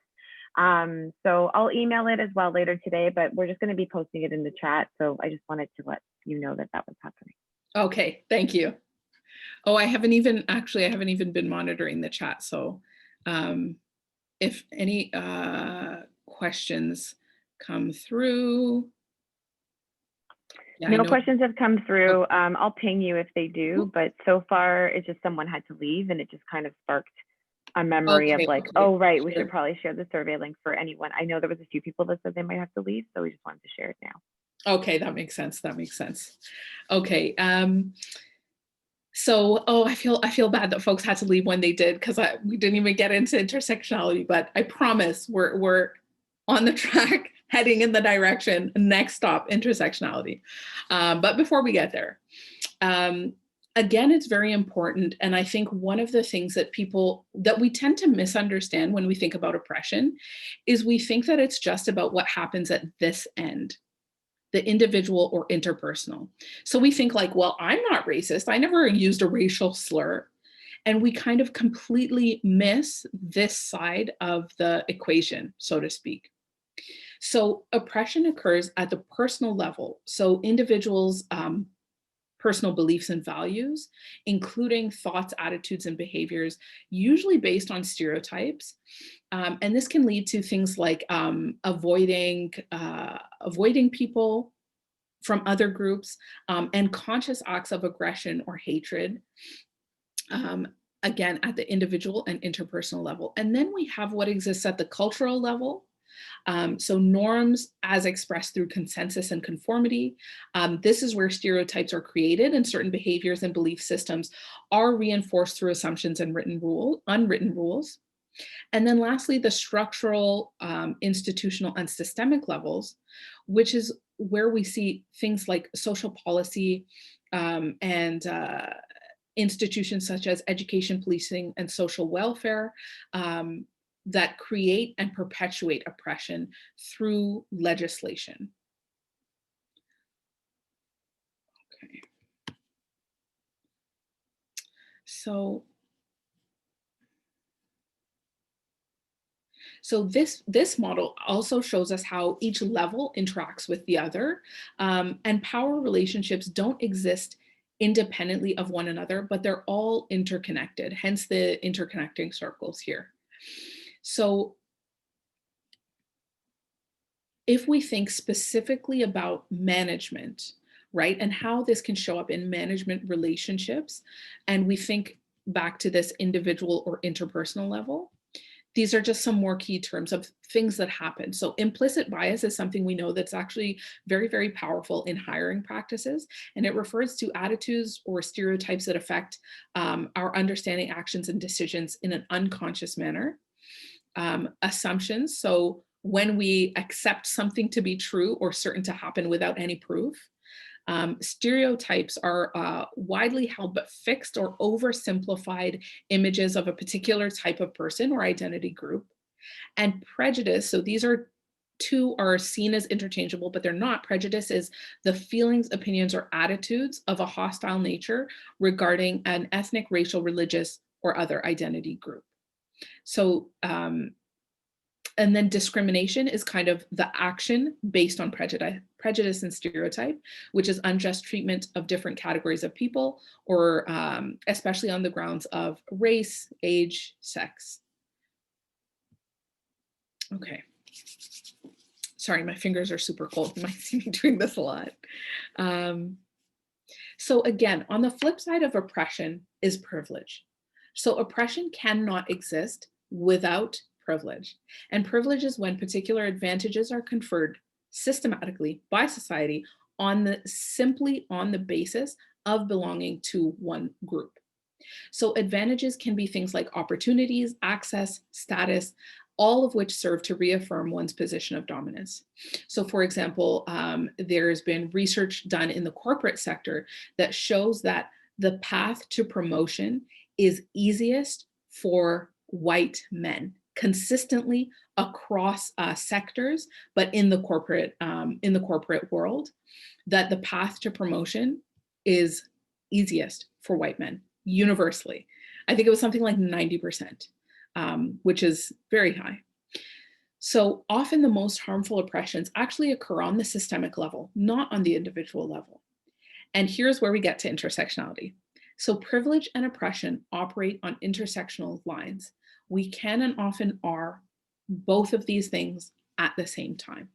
So I'll email it as well later today, but we're just going to be posting it in the chat. So I just wanted to let you know that was happening. Okay, thank you. Oh, I haven't even been monitoring the chat. So if any questions come through. Yeah, no questions have come through. I'll ping you if they do, but so far it's just someone had to leave and it just kind of sparked a memory of like, oh, right, we should probably share the survey link for anyone. I know there was a few people that said they might have to leave, so we just wanted to share it now. Okay, that makes sense. Okay. So, I feel bad that folks had to leave when they did because we didn't even get into intersectionality, but I promise we're on the track heading in the direction. Next stop, intersectionality. But before we get there, again, it's very important. And I think one of the things that we tend to misunderstand when we think about oppression is we think that it's just about what happens at this end, the individual or interpersonal. So we think like, well, I'm not racist. I never used a racial slur. And we kind of completely miss this side of the equation, so to speak. So oppression occurs at the personal level. So individuals personal beliefs and values, including thoughts, attitudes, and behaviors, usually based on stereotypes. And this can lead to things like avoiding people from other groups, and conscious acts of aggression or hatred, again, at the individual and interpersonal level. And then we have what exists at the cultural level. So norms as expressed through consensus and conformity. This is where stereotypes are created and certain behaviors and belief systems are reinforced through assumptions and unwritten rules. And then lastly, the structural, institutional, and systemic levels, which is where we see things like social policy and institutions such as education, policing, and social welfare that create and perpetuate oppression through legislation. Okay. So this model also shows us how each level interacts with the other, and power relationships don't exist independently of one another, but they're all interconnected, hence the interconnecting circles here. So if we think specifically about management, right, and how this can show up in management relationships, and we think back to this individual or interpersonal level, these are just some more key terms of things that happen. So implicit bias is something we know that's actually very, very powerful in hiring practices. And it refers to attitudes or stereotypes that affect our understanding, actions, and decisions in an unconscious manner. Assumptions, so when we accept something to be true or certain to happen without any proof. Stereotypes are widely held but fixed or oversimplified images of a particular type of person or identity group. And prejudice, so these two are seen as interchangeable, but they're not. Prejudice is the feelings, opinions, or attitudes of a hostile nature regarding an ethnic, racial, religious, or other identity group. So, and then discrimination is kind of the action based on prejudice and stereotype, which is unjust treatment of different categories of people, or especially on the grounds of race, age, sex. Okay. Sorry, my fingers are super cold. You might see me doing this a lot. So again, on the flip side of oppression is privilege. So oppression cannot exist without privilege. And privilege is when particular advantages are conferred systematically by society simply on the basis of belonging to one group. So advantages can be things like opportunities, access, status, all of which serve to reaffirm one's position of dominance. So for example, there's been research done in the corporate sector that shows that the path to promotion is easiest for white men consistently across sectors, but in the corporate world, that the path to promotion is easiest for white men universally. I think it was something like 90%, which is very high. So often the most harmful oppressions actually occur on the systemic level, not on the individual level. And here's where we get to intersectionality. So privilege and oppression operate on intersectional lines. We can and often are both of these things at the same time.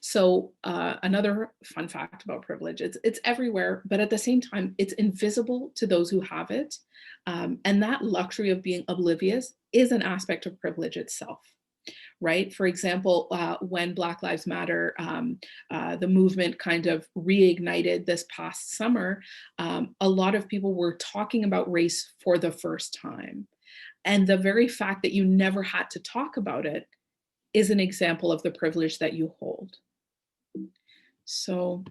So another fun fact about privilege, it's everywhere, but at the same time, it's invisible to those who have it. And that luxury of being oblivious is an aspect of privilege itself, right? For example, when Black Lives Matter, the movement kind of reignited this past summer, a lot of people were talking about race for the first time. And the very fact that you never had to talk about it is an example of the privilege that you hold. So,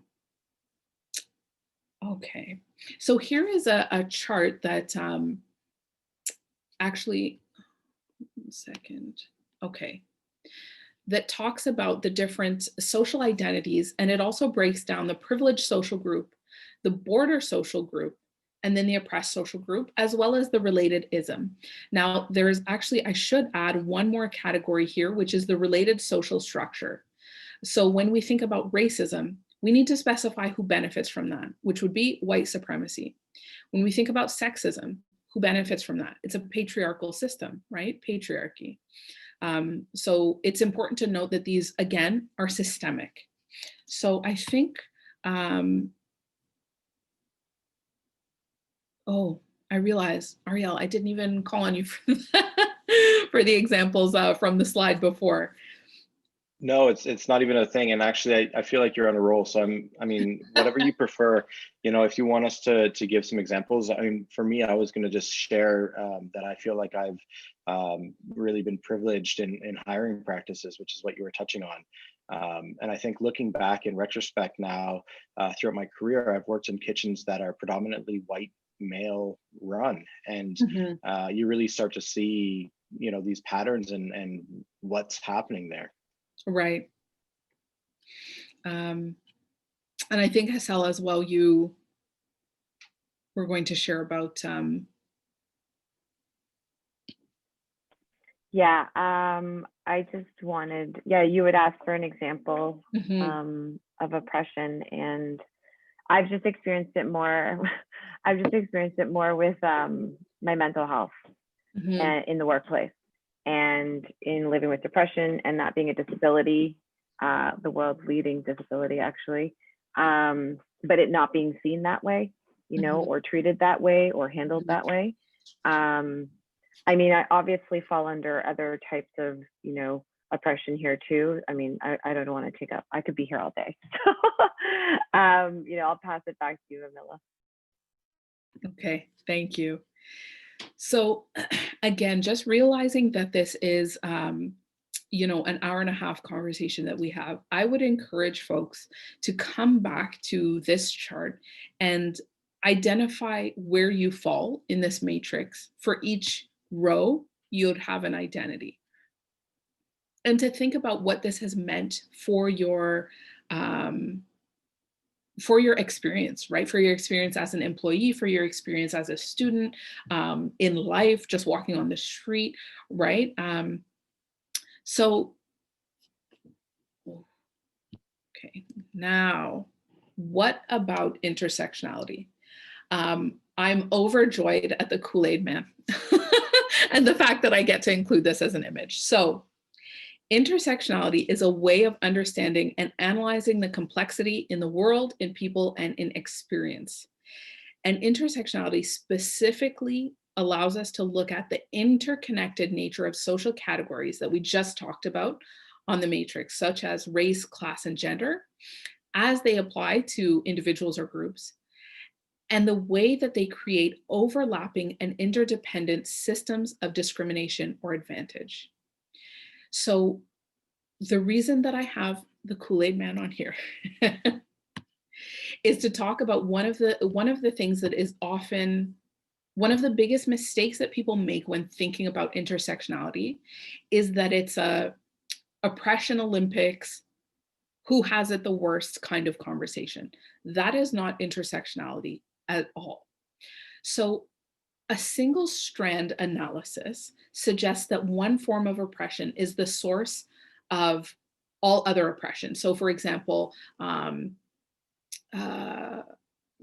okay. So here is a chart that actually, 1 second. Okay. That talks about the different social identities, and it also breaks down the privileged social group, the border social group, and then the oppressed social group, as well as the related ism. Now, there is actually, I should add one more category here, which is the related social structure. So when we think about racism, we need to specify who benefits from that, which would be white supremacy. When we think about sexism, who benefits from that? It's a patriarchal system, right? Patriarchy. So it's important to note that these, again, are systemic. So I think, oh, I realize, Ariel, I didn't even call on you for, for the examples from the slide before. No, it's not even a thing. And actually, I feel like you're on a roll. So I mean, whatever you prefer, you know, if you want us to give some examples, I mean, for me, I was going to just share that I feel like I've really been privileged in hiring practices, which is what you were touching on. And I think looking back in retrospect now, throughout my career, I've worked in kitchens that are predominantly white male run, and you really start to see, you know, these patterns and what's happening there. Right. And I think, Hassel, as well, you were going to share about. Yeah, I just wanted, you would ask for an example of oppression, and I've just experienced it more. I've just experienced it more with my mental health and in the workplace, and in living with depression, and that being a disability, the world's leading disability, actually, but it not being seen that way, you know, or treated that way, or handled that way. I mean, I obviously fall under other types of, you know, oppression here too. I mean, I don't want to take up, I could be here all day. So, you know, I'll pass it back to you, Amila. Okay, thank you. So again, just realizing that this is, you know, an hour-and-a-half conversation that we have, I would encourage folks to come back to this chart and identify where you fall in this matrix. For each row, you'd have an identity. And to think about what this has meant for your experience, right? For your experience as an employee, for your experience as a student, in life, just walking on the street, right? So, okay, now, what about intersectionality? I'm overjoyed at the Kool-Aid Man and the fact that I get to include this as an image. So, intersectionality is a way of understanding and analyzing the complexity in the world, in people, and in experience. And intersectionality specifically allows us to look at the interconnected nature of social categories that we just talked about on the matrix, such as race, class, and gender, as they apply to individuals or groups, and the way that they create overlapping and interdependent systems of discrimination or advantage. So the reason that I have the Kool-Aid Man on here is to talk about one of the things that is often one of the biggest mistakes that people make when thinking about intersectionality is that it's a oppression Olympics, who has it the worst kind of conversation. That is not intersectionality at all. So a single strand analysis suggests that one form of oppression is the source of all other oppression. So for example,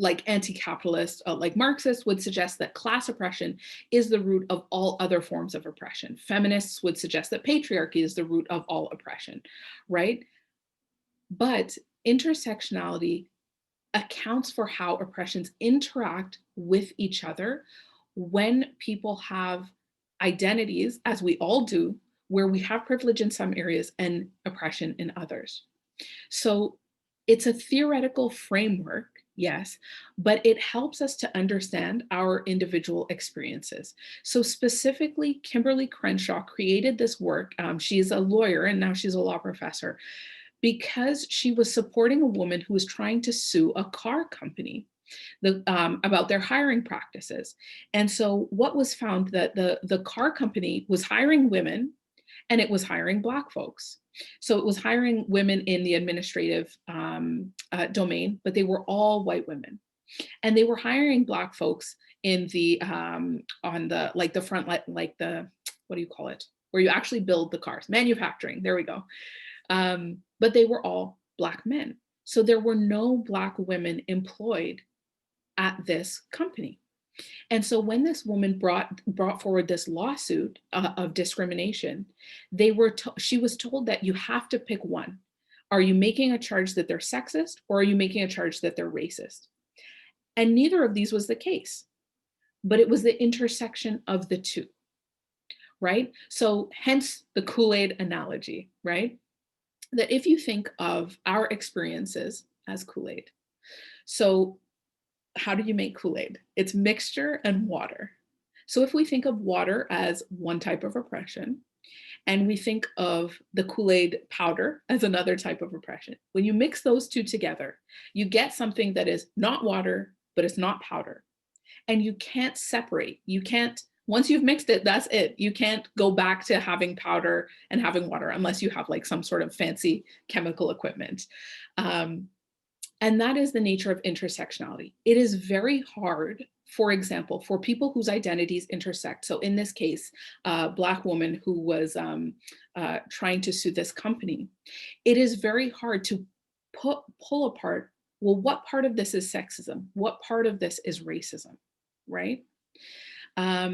like anti-capitalist, like Marxists would suggest that class oppression is the root of all other forms of oppression. Feminists would suggest that patriarchy is the root of all oppression, right? But intersectionality accounts for how oppressions interact with each other when people have identities, as we all do, where we have privilege in some areas and oppression in others. So it's a theoretical framework, yes, but it helps us to understand our individual experiences. So specifically, Kimberly Crenshaw created this work. She's a lawyer and now she's a law professor, because she was supporting a woman who was trying to sue a car company about their hiring practices. And so what was found that the car company was hiring women and it was hiring Black folks. So it was hiring women in the administrative domain, but they were all white women. And they were hiring Black folks in the, on the, like the front, like the, what do you call it? Where you actually build the cars, manufacturing, there we go. But they were all Black men. So there were no Black women employed at this company. And so when this woman brought forward this lawsuit of discrimination, she was told that you have to pick one. Are you making a charge that they're sexist, or are you making a charge that they're racist? And neither of these was the case, but it was the intersection of the two, right? So hence the Kool-Aid analogy, right? That if you think of our experiences as Kool-Aid, so how do you make Kool-Aid? It's mixture and water. So if we think of water as one type of oppression, and we think of the Kool-Aid powder as another type of oppression, when you mix those two together, you get something that is not water, but it's not powder. And you can't separate. You can't, once you've mixed it, that's it. You can't go back to having powder and having water unless you have like some sort of fancy chemical equipment. And that is the nature of intersectionality. It is very hard, for example, for people whose identities intersect. So in this case, a Black woman who was trying to sue this company, it is very hard to pull apart, well, what part of this is sexism? What part of this is racism, right? Okay.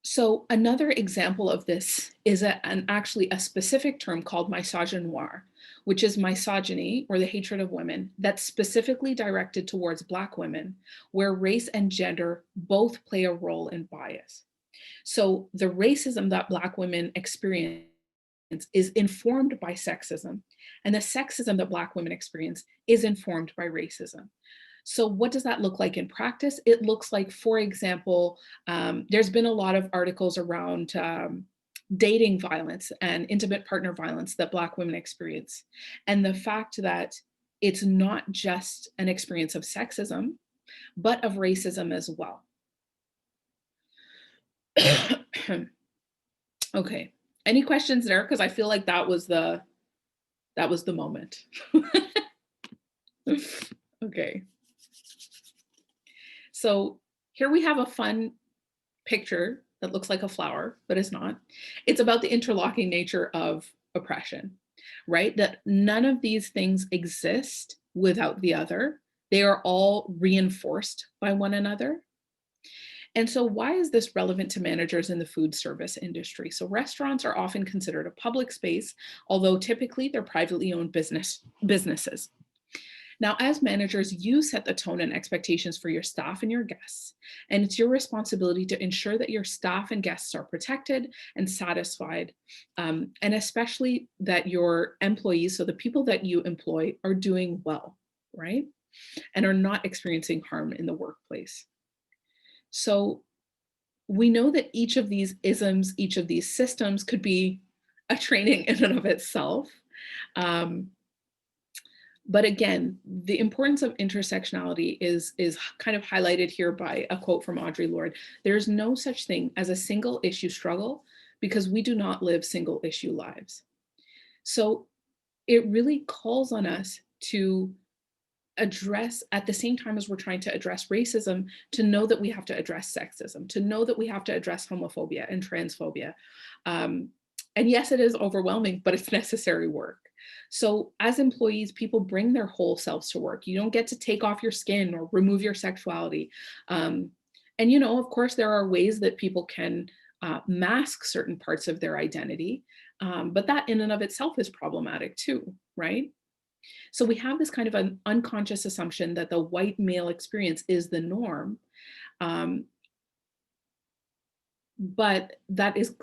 So another example of this is actually a specific term called misogynoir, which is misogyny or the hatred of women that's specifically directed towards Black women, where race and gender both play a role in bias. So the racism that Black women experience is informed by sexism, and the sexism that Black women experience is informed by racism. So what does that look like in practice? It looks like, for example, there's been a lot of articles around dating violence and intimate partner violence that Black women experience. And the fact that it's not just an experience of sexism, but of racism as well. Okay, any questions there? Because I feel like that was the moment. Okay. So here we have a fun picture that looks like a flower, but it's not. It's about the interlocking nature of oppression, right? That none of these things exist without the other. They are all reinforced by one another. And so why is this relevant to managers in the food service industry? So restaurants are often considered a public space, although typically they're privately owned businesses. Now, as managers, you set the tone and expectations for your staff and your guests, and it's your responsibility to ensure that your staff and guests are protected and satisfied, and especially that your employees, so the people that you employ, are doing well, right? And are not experiencing harm in the workplace. So we know that each of these isms, each of these systems could be a training in and of itself. But again, the importance of intersectionality is kind of highlighted here by a quote from Audre Lorde. There's no such thing as a single issue struggle because we do not live single issue lives. So it really calls on us to address, at the same time as we're trying to address racism, to know that we have to address sexism, to know that we have to address homophobia and transphobia. And yes, it is overwhelming, but it's necessary work. So as employees, people bring their whole selves to work. You don't get to take off your skin or remove your sexuality. And you know, of course, there are ways that people can mask certain parts of their identity, but that in and of itself is problematic too, right? So we have this kind of an unconscious assumption that the white male experience is the norm, but that is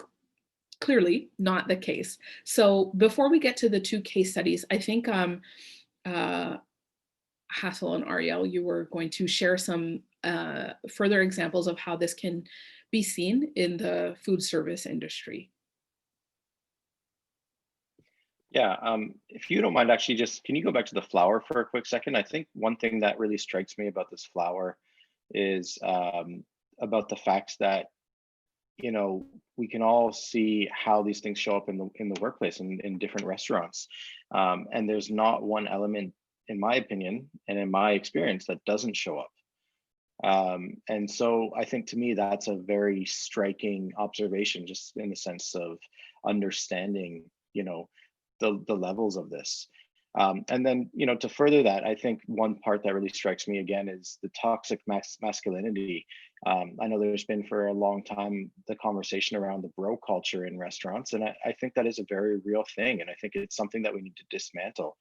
clearly not the case. So before we get to the two case studies, I think Hassel and Ariel, you were going to share some further examples of how this can be seen in the food service industry. Yeah, if you don't mind, actually, just can you go back to the flower for a quick second? I think one thing that really strikes me about this flower is about the fact that, you know, we can all see how these things show up in the workplace and in different restaurants, and there's not one element, in my opinion and in my experience, that doesn't show up. And so I think to me, that's a very striking observation, just in the sense of understanding, the levels of this. And then, to further that, I think one part that really strikes me again is the toxic masculinity. I know there's been for a long time the conversation around the bro culture in restaurants, and I think that is a very real thing, and I think it's something that we need to dismantle.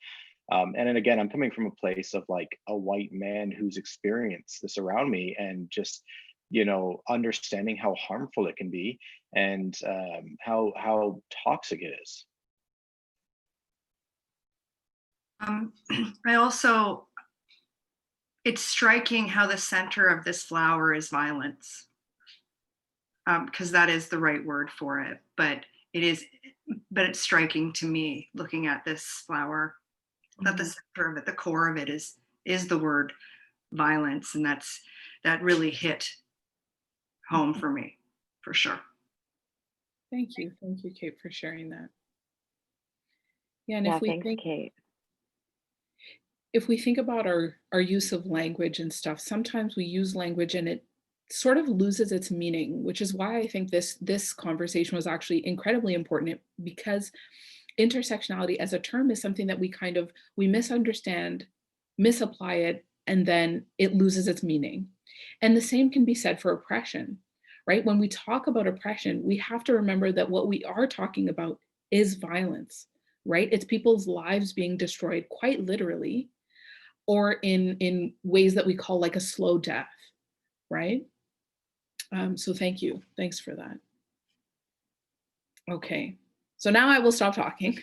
And then again, I'm coming from a place of like a white man who's experienced this around me, and just understanding how harmful it can be, and how toxic it is. I also, it's striking how the center of this flower is violence, because that is the right word for it. But it's striking to me looking at this flower that the center of it, the core of it is the word violence, and that really hit home for me, for sure. Thank you, Kate, for sharing that. Yeah, and yeah, thanks, Kate. If we think about our use of language and stuff, sometimes we use language and it sort of loses its meaning, which is why I think this conversation was actually incredibly important, because intersectionality as a term is something that we misunderstand, misapply it, and then it loses its meaning. And the same can be said for oppression, right? When we talk about oppression, we have to remember that what we are talking about is violence, right? It's people's lives being destroyed quite literally, or in ways that we call like a slow death, right? So thanks for that. Okay, so now I will stop talking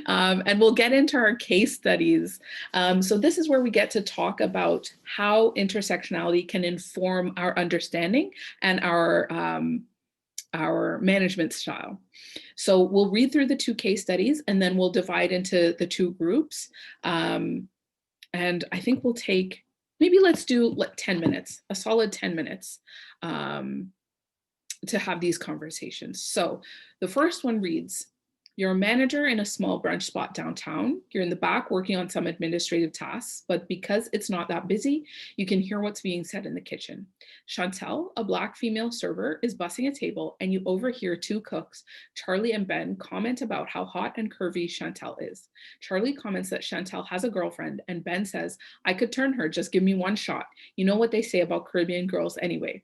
and we'll get into our case studies. So this is where we get to talk about how intersectionality can inform our understanding and our management style. So we'll read through the 2 case studies and then we'll divide into the 2 groups. And I think we'll take, maybe let's do like 10 minutes, a solid 10 minutes to have these conversations. So the first one reads, you're a manager in a small brunch spot downtown. You're in the back working on some administrative tasks, but because it's not that busy, you can hear what's being said in the kitchen. Chantel, a Black female server, is bussing a table and you overhear 2 cooks, Charlie and Ben, comment about how hot and curvy Chantel is. Charlie comments that Chantel has a girlfriend and Ben says, I could turn her, just give me one shot. You know what they say about Caribbean girls anyway.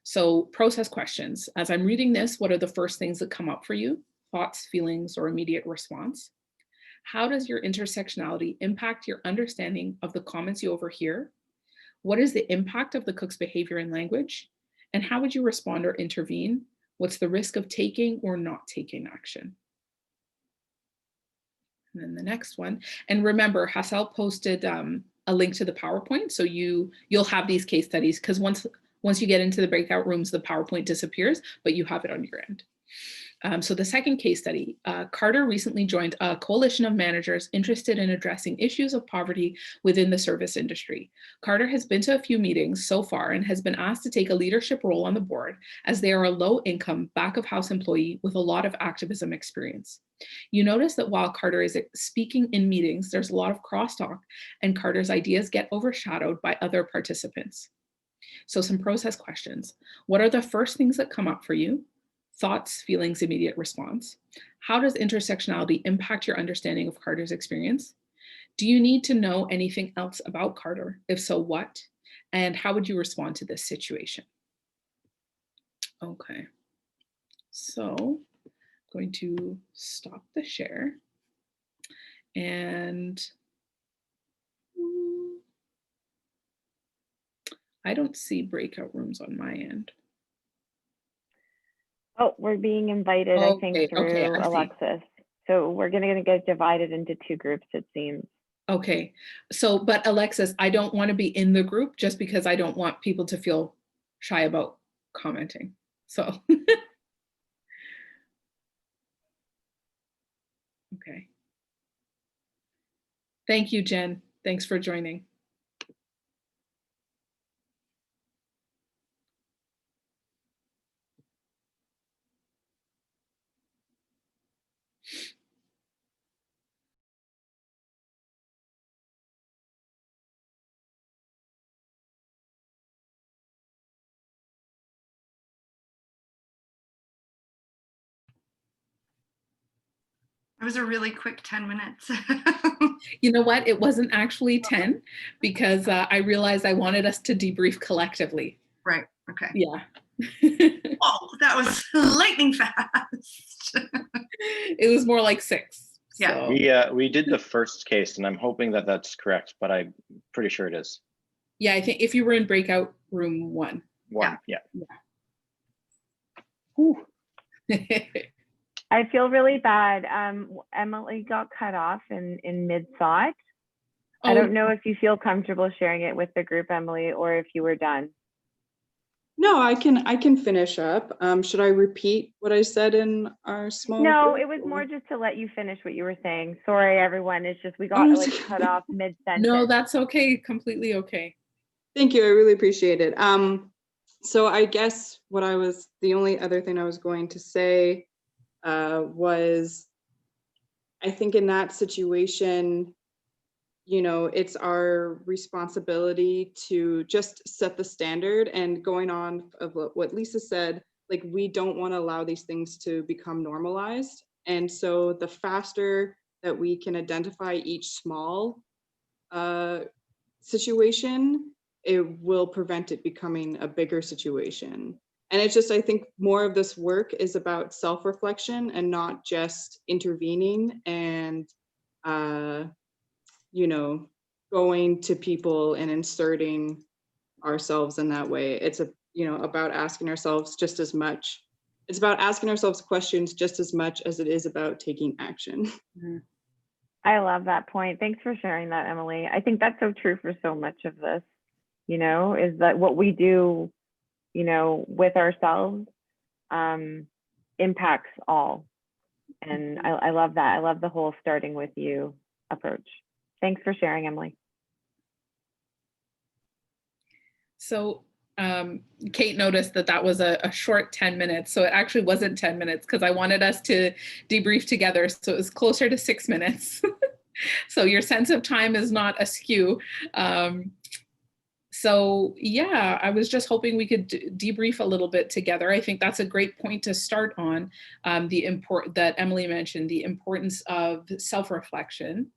So process questions. As I'm reading this, what are the first things that come up for you? Thoughts, feelings, or immediate response? How does your intersectionality impact your understanding of the comments you overhear? What is the impact of the cook's behavior and language? And how would you respond or intervene? What's the risk of taking or not taking action? And then the next one. And remember, Hassel posted a link to the PowerPoint. So you'll have these case studies, because once you get into the breakout rooms, the PowerPoint disappears, but you have it on your end. So the second case study, Carter recently joined a coalition of managers interested in addressing issues of poverty within the service industry. Carter has been to a few meetings so far and has been asked to take a leadership role on the board, as they are a low-income, back-of-house employee with a lot of activism experience. You notice that while Carter is speaking in meetings, there's a lot of crosstalk, and Carter's ideas get overshadowed by other participants. So some process questions. What are the first things that come up for you? Thoughts, feelings, immediate response. How does intersectionality impact your understanding of Carter's experience? Do you need to know anything else about Carter? If so, what? And how would you respond to this situation? Okay, so I'm going to stop the share and I don't see breakout rooms on my end. Oh, we're being invited, I think, through Alexis. So we're going to get divided into 2 groups, it seems. Okay, so, but Alexis, I don't want to be in the group just because I don't want people to feel shy about commenting. So, okay. Thank you, Jen. Thanks for joining. It was a really quick 10 minutes. You know what? It wasn't actually 10 because I realized I wanted us to debrief collectively. Right. Okay. Yeah. Oh, that was lightning fast. It was more like 6. Yeah. So. We did the first case, and I'm hoping that that's correct, but I'm pretty sure it is. Yeah, I think if you were in breakout room 1. Yeah. Whew. I feel really bad. Emily got cut off in mid-thought. I don't know if you feel comfortable sharing it with the group, Emily, or if you were done. No, I can finish up. Should I repeat what I said in our small No, group, it was or? more just to let you finish what you were saying. Sorry, everyone. It's just we got cut off mid-sentence. No, that's okay. Completely okay. Thank you. I really appreciate it. So I guess the only other thing I was going to say was, I think in that situation, it's our responsibility to just set the standard. And going on of what Lisa said, like, we don't want to allow these things to become normalized. And so the faster that we can identify each small situation, it will prevent it becoming a bigger situation. And it's just, I think more of this work is about self-reflection and not just intervening and, going to people and inserting ourselves in that way. It's about asking ourselves just as much. It's about asking ourselves questions just as much as it is about taking action. I love that point. Thanks for sharing that, Emily. I think that's so true for so much of this, is that what we do, with ourselves impacts all. And I love that. I love the whole starting with you approach. Thanks for sharing, Emily. So Kate noticed that was a short 10 minutes. So it actually wasn't 10 minutes because I wanted us to debrief together. So it was closer to 6 minutes. So your sense of time is not askew. So yeah, I was just hoping we could debrief a little bit together. I think that's a great point to start on, that Emily mentioned, the importance of self-reflection.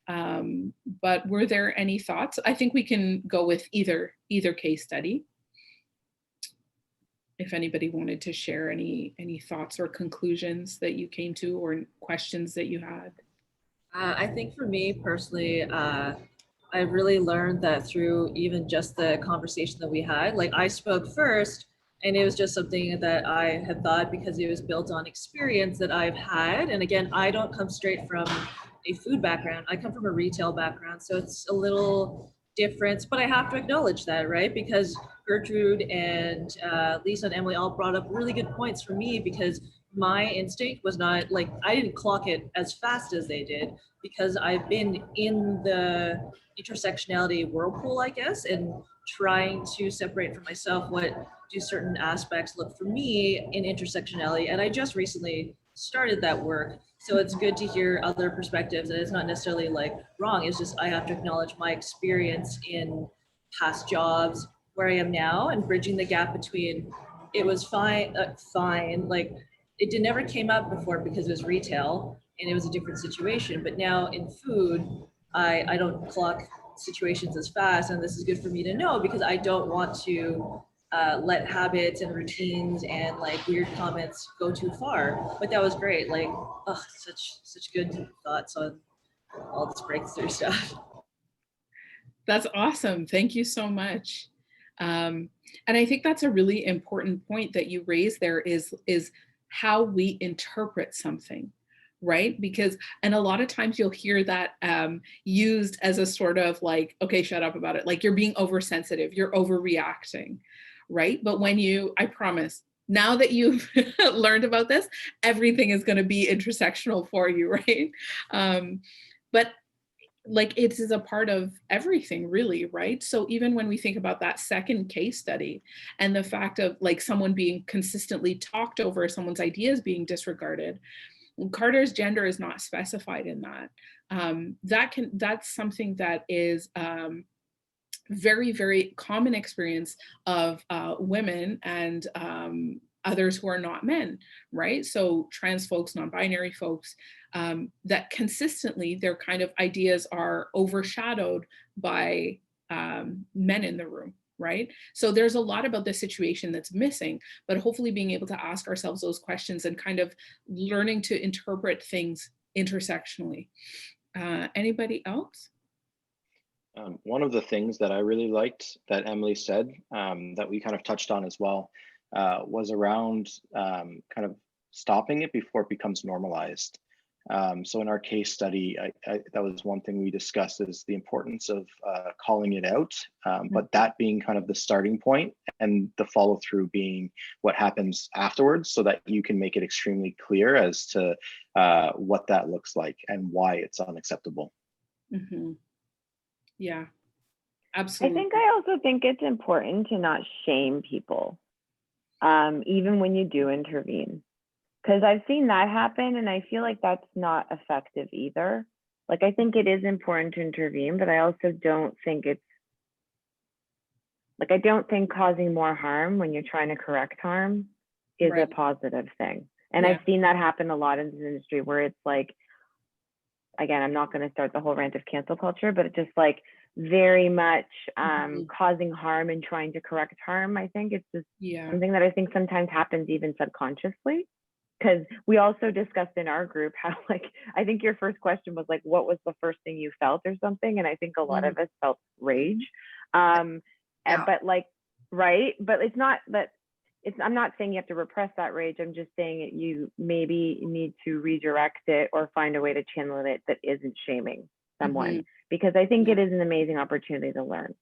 But were there any thoughts? I think we can go with either case study. If anybody wanted to share any thoughts or conclusions that you came to or questions that you had. I think for me personally, I really learned that through even just the conversation that we had. Like, I spoke first, and it was just something that I had thought because it was built on experience that I've had. And again, I don't come straight from a food background. I come from a retail background, so it's a little different, but I have to acknowledge that, right? Because Gertrude and Lisa and Emily all brought up really good points for me, because my instinct was not like, I didn't clock it as fast as they did, because I've been in the intersectionality whirlpool, I guess, and trying to separate for myself what do certain aspects look for me in intersectionality. And I just recently started that work. So it's good to hear other perspectives, and it's not necessarily like wrong. It's just I have to acknowledge my experience in past jobs, where I am now, and bridging the gap between it was fine, like it never came up before because it was retail and it was a different situation. But now in food, I don't clock situations as fast, and this is good for me to know because I don't want to let habits and routines and like weird comments go too far. But that was great. Like, oh, such good thoughts on all this breakthrough stuff. That's awesome. Thank you so much. And I think that's a really important point that you raised there is how we interpret something, right? Because, and a lot of times you'll hear that used as a sort of like, okay, shut up about it. Like you're being oversensitive, you're overreacting, right? But when I promise, now that you've learned about this, everything is going to be intersectional for you, right? But like it is a part of everything, really, right? So even when we think about that second case study and the fact of like someone being consistently talked over, someone's ideas being disregarded, Carter's gender is not specified in that. That's something that is very, very common experience of women and others who are not men, right? So trans folks, non-binary folks, that consistently their kind of ideas are overshadowed by men in the room, right? So there's a lot about this situation that's missing, but hopefully being able to ask ourselves those questions and kind of learning to interpret things intersectionally. Anybody else? One of the things that I really liked that Emily said, that we kind of touched on as well, was around kind of stopping it before it becomes normalized. So in our case study, that was one thing we discussed, is the importance of calling it out, but that being kind of the starting point, and the follow through being what happens afterwards, so that you can make it extremely clear as to what that looks like and why it's unacceptable. Mm-hmm. Yeah, I absolutely. also think it's important to not shame people, even when you do intervene, because I've seen that happen, and I feel like that's not effective either. Like, I think it is important to intervene, but I also don't think it's like, I don't think causing more harm when you're trying to correct harm is a positive thing. And I've seen that happen a lot in this industry, where it's like, again, I'm not going to start the whole rant of cancel culture, but it's just like very much causing harm and trying to correct harm. I think it's just something that I think sometimes happens even subconsciously, because we also discussed in our group how, like, I think your first question was like, what was the first thing you felt or something? And I think a lot of us felt rage. But like, right. But it's not that I'm not saying you have to repress that rage. I'm just saying you maybe need to redirect it or find a way to channel it that isn't shaming someone, because I think it is an amazing opportunity to learn.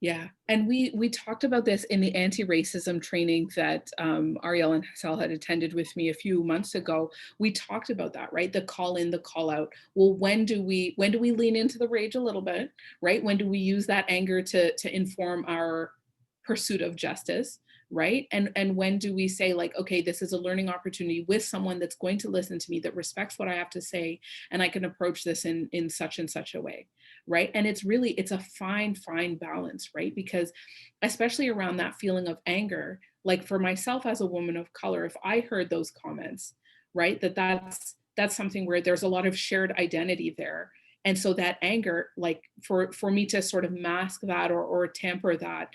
Yeah, and we talked about this in the anti-racism training that Ariel and Hassel had attended with me a few months ago. We talked about that, right? The call in, the call out. Well, when do we lean into the rage a little bit, right? When do we use that anger to inform our pursuit of justice, right? And when do we say, like, okay, this is a learning opportunity with someone that's going to listen to me, that respects what I have to say, and I can approach this in such and such a way, right? And it's a fine balance, right? Because especially around that feeling of anger, like for myself as a woman of color, if I heard those comments, right, that's something where there's a lot of shared identity there. And so that anger, like for me to sort of mask that or temper that,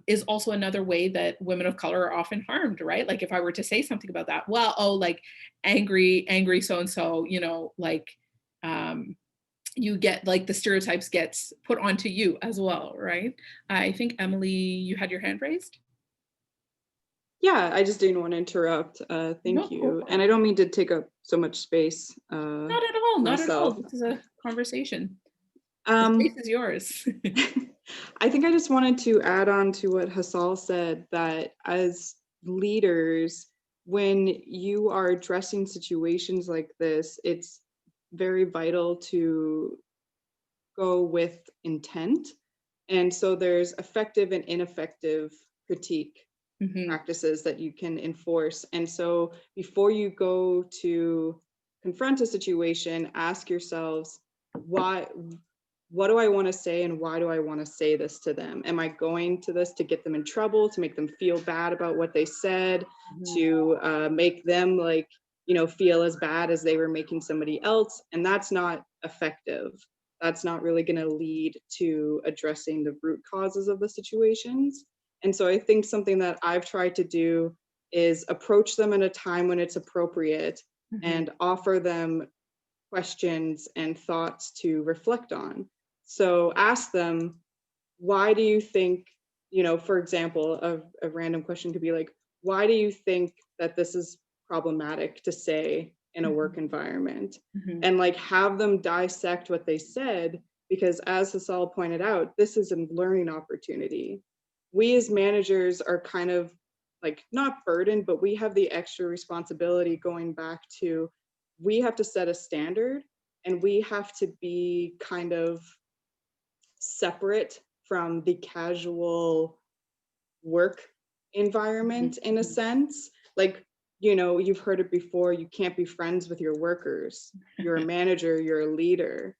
is also another way that women of color are often harmed, right? Like if I were to say something about that, well, oh, like angry so-and-so, you know, like you get, like, the stereotypes gets put onto you as well, right? I think, Emily, you had your hand raised? Yeah, I just didn't want to interrupt. Thank you. And I don't mean to take up so much space. Not at all, not at all. This is a conversation. The space is yours. I think I just wanted to add on to what Hassel said, that as leaders, when you are addressing situations like this, it's very vital to go with intent. And so there's effective and ineffective critique practices that you can enforce. And so before you go to confront a situation, ask yourselves, what do I want to say, and why do I want to say this to them? Am I going to this to get them in trouble, to make them feel bad about what they said, to make them, like, you know, feel as bad as they were making somebody else? And that's not effective. That's not really going to lead to addressing the root causes of the situations. And so I think something that I've tried to do is approach them at a time when it's appropriate and offer them questions and thoughts to reflect on. So ask them, why do you think, you know, for example, a random question could be like, why do you think that this is problematic to say in a work environment? And like have them dissect what they said, because as Hassel pointed out, this is a learning opportunity. We as managers are kind of like not burdened, but we have the extra responsibility going back to, we have to set a standard and we have to be kind of separate from the casual work environment in a sense. Like, you know, you've heard it before, you can't be friends with your workers. You're a manager, you're a leader.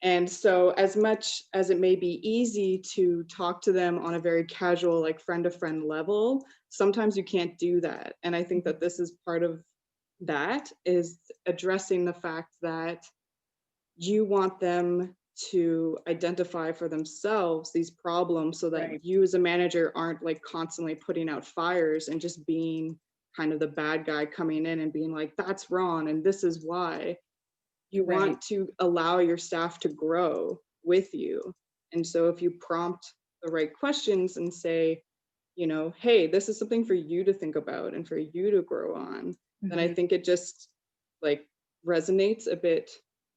And so as much as it may be easy to talk to them on a very casual, like friend to friend level, sometimes you can't do that. And I think that this is part of that, is addressing the fact that you want them to identify for themselves these problems so that Right. you as a manager aren't like constantly putting out fires and just being kind of the bad guy coming in and being like, that's wrong and this is why. You Right. want to allow your staff to grow with you. And so if you prompt the right questions and say, you know, hey, this is something for you to think about and for you to grow on, then I think it just like resonates a bit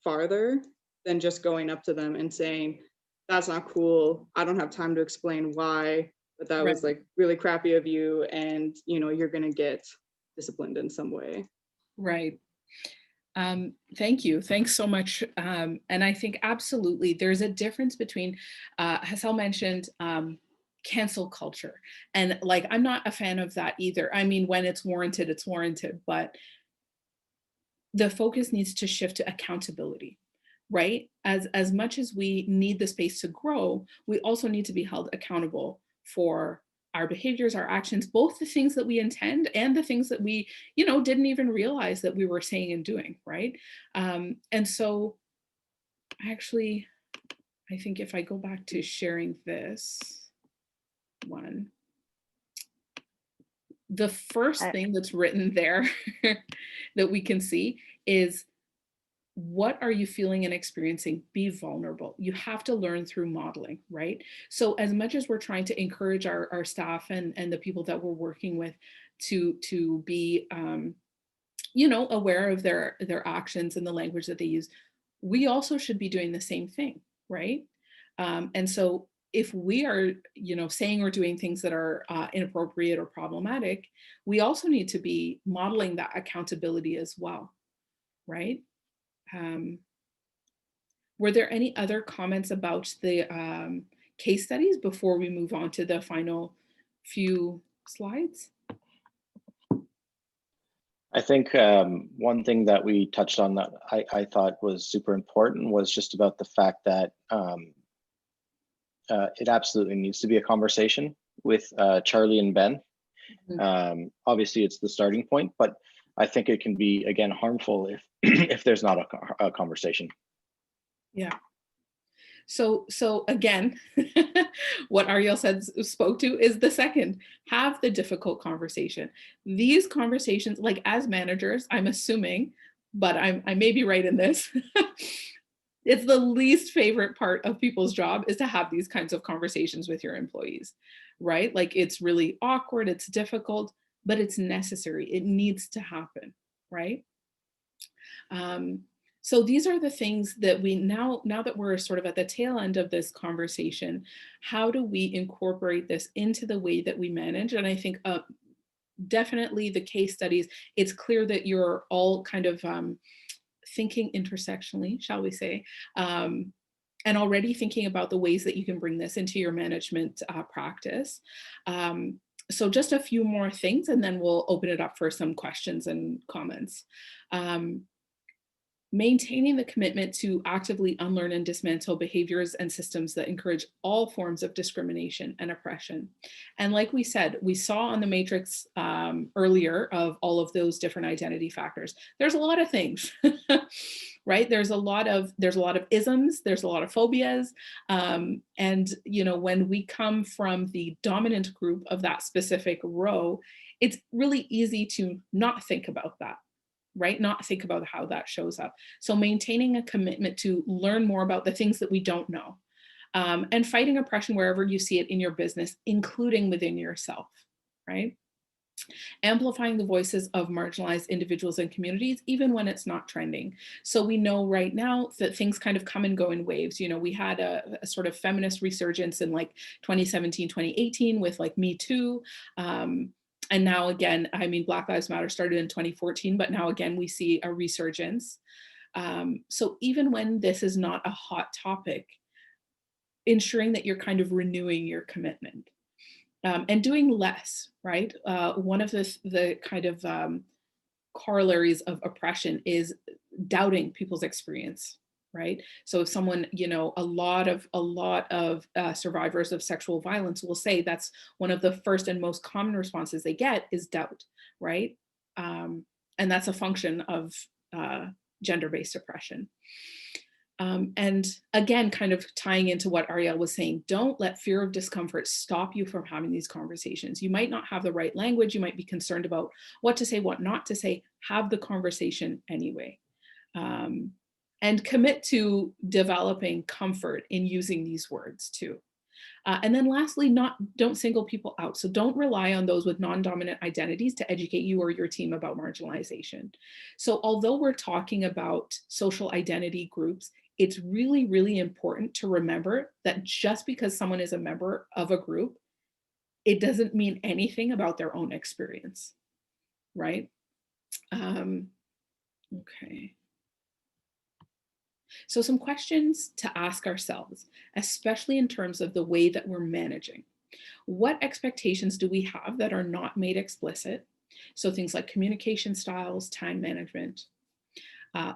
farther than just going up to them and saying, that's not cool. I don't have time to explain why, but that was like really crappy of you. And, you know, you're going to get disciplined in some way. Right. Thank you. Thanks so much. And I think absolutely there's a difference between, Hassel mentioned cancel culture. And like, I'm not a fan of that either. I mean, when it's warranted, but the focus needs to shift to accountability, right? As much as we need the space to grow, we also need to be held accountable for our behaviors, our actions, both the things that we intend and the things that we, you know, didn't even realize that we were saying and doing, right? And so actually, I think if I go back to sharing this one, the first thing that's written there that we can see is, what are you feeling and experiencing? Be vulnerable. You have to learn through modeling, right? So as much as we're trying to encourage our staff and the people that we're working with to be, you know, aware of their actions and the language that they use, we also should be doing the same thing, right? And so if we are, you know, saying or doing things that are inappropriate or problematic, we also need to be modeling that accountability as well, right? Were there any other comments about the case studies before we move on to the final few slides? I think one thing that we touched on that I thought was super important was just about the fact that it absolutely needs to be a conversation with Charlie and Ben. Obviously, it's the starting point, but I think it can be, again, harmful if if there's not a conversation. Yeah. So again, what Ariel spoke to is the second, have the difficult conversation. These conversations, like as managers, I'm assuming, but I may be right in this, it's the least favorite part of people's job is to have these kinds of conversations with your employees, right? Like it's really awkward, it's difficult, but it's necessary. It needs to happen, right? So these are the things that we now that we're sort of at the tail end of this conversation, how do we incorporate this into the way that we manage? And I think definitely the case studies, it's clear that you're all kind of thinking intersectionally, shall we say, and already thinking about the ways that you can bring this into your management practice. So just a few more things, and then we'll open it up for some questions and comments. Maintaining the commitment to actively unlearn and dismantle behaviors and systems that encourage all forms of discrimination and oppression. And like we said, we saw on the matrix earlier of all of those different identity factors. There's a lot of things, right? There's a lot of isms, there's a lot of phobias. And you know, when we come from the dominant group of that specific row, it's really easy to not think about that, right? Not think about how that shows up. So maintaining a commitment to learn more about the things that we don't know, and fighting oppression wherever you see it in your business, including within yourself, right? Amplifying the voices of marginalized individuals and communities, even when it's not trending. So we know right now that things kind of come and go in waves. You know, we had a sort of feminist resurgence in like 2017, 2018 with like Me Too. And now again, I mean, Black Lives Matter started in 2014, but now again, we see a resurgence. So even when this is not a hot topic, ensuring that you're kind of renewing your commitment and doing less, right? One of the kind of corollaries of oppression is doubting people's experience, right? So if someone, you know, a lot of survivors of sexual violence will say that's one of the first and most common responses they get is doubt, right? And that's a function of gender-based oppression. And again, kind of tying into what Ariel was saying, don't let fear of discomfort stop you from having these conversations. You might not have the right language. You might be concerned about what to say, what not to say. Have the conversation anyway. And commit to developing comfort in using these words too. And then lastly, don't single people out. So don't rely on those with non-dominant identities to educate you or your team about marginalization. So although we're talking about social identity groups, it's really, really important to remember that just because someone is a member of a group, it doesn't mean anything about their own experience, right? Okay. So some questions to ask ourselves, especially in terms of the way that we're managing. What expectations do we have that are not made explicit? So things like communication styles, time management.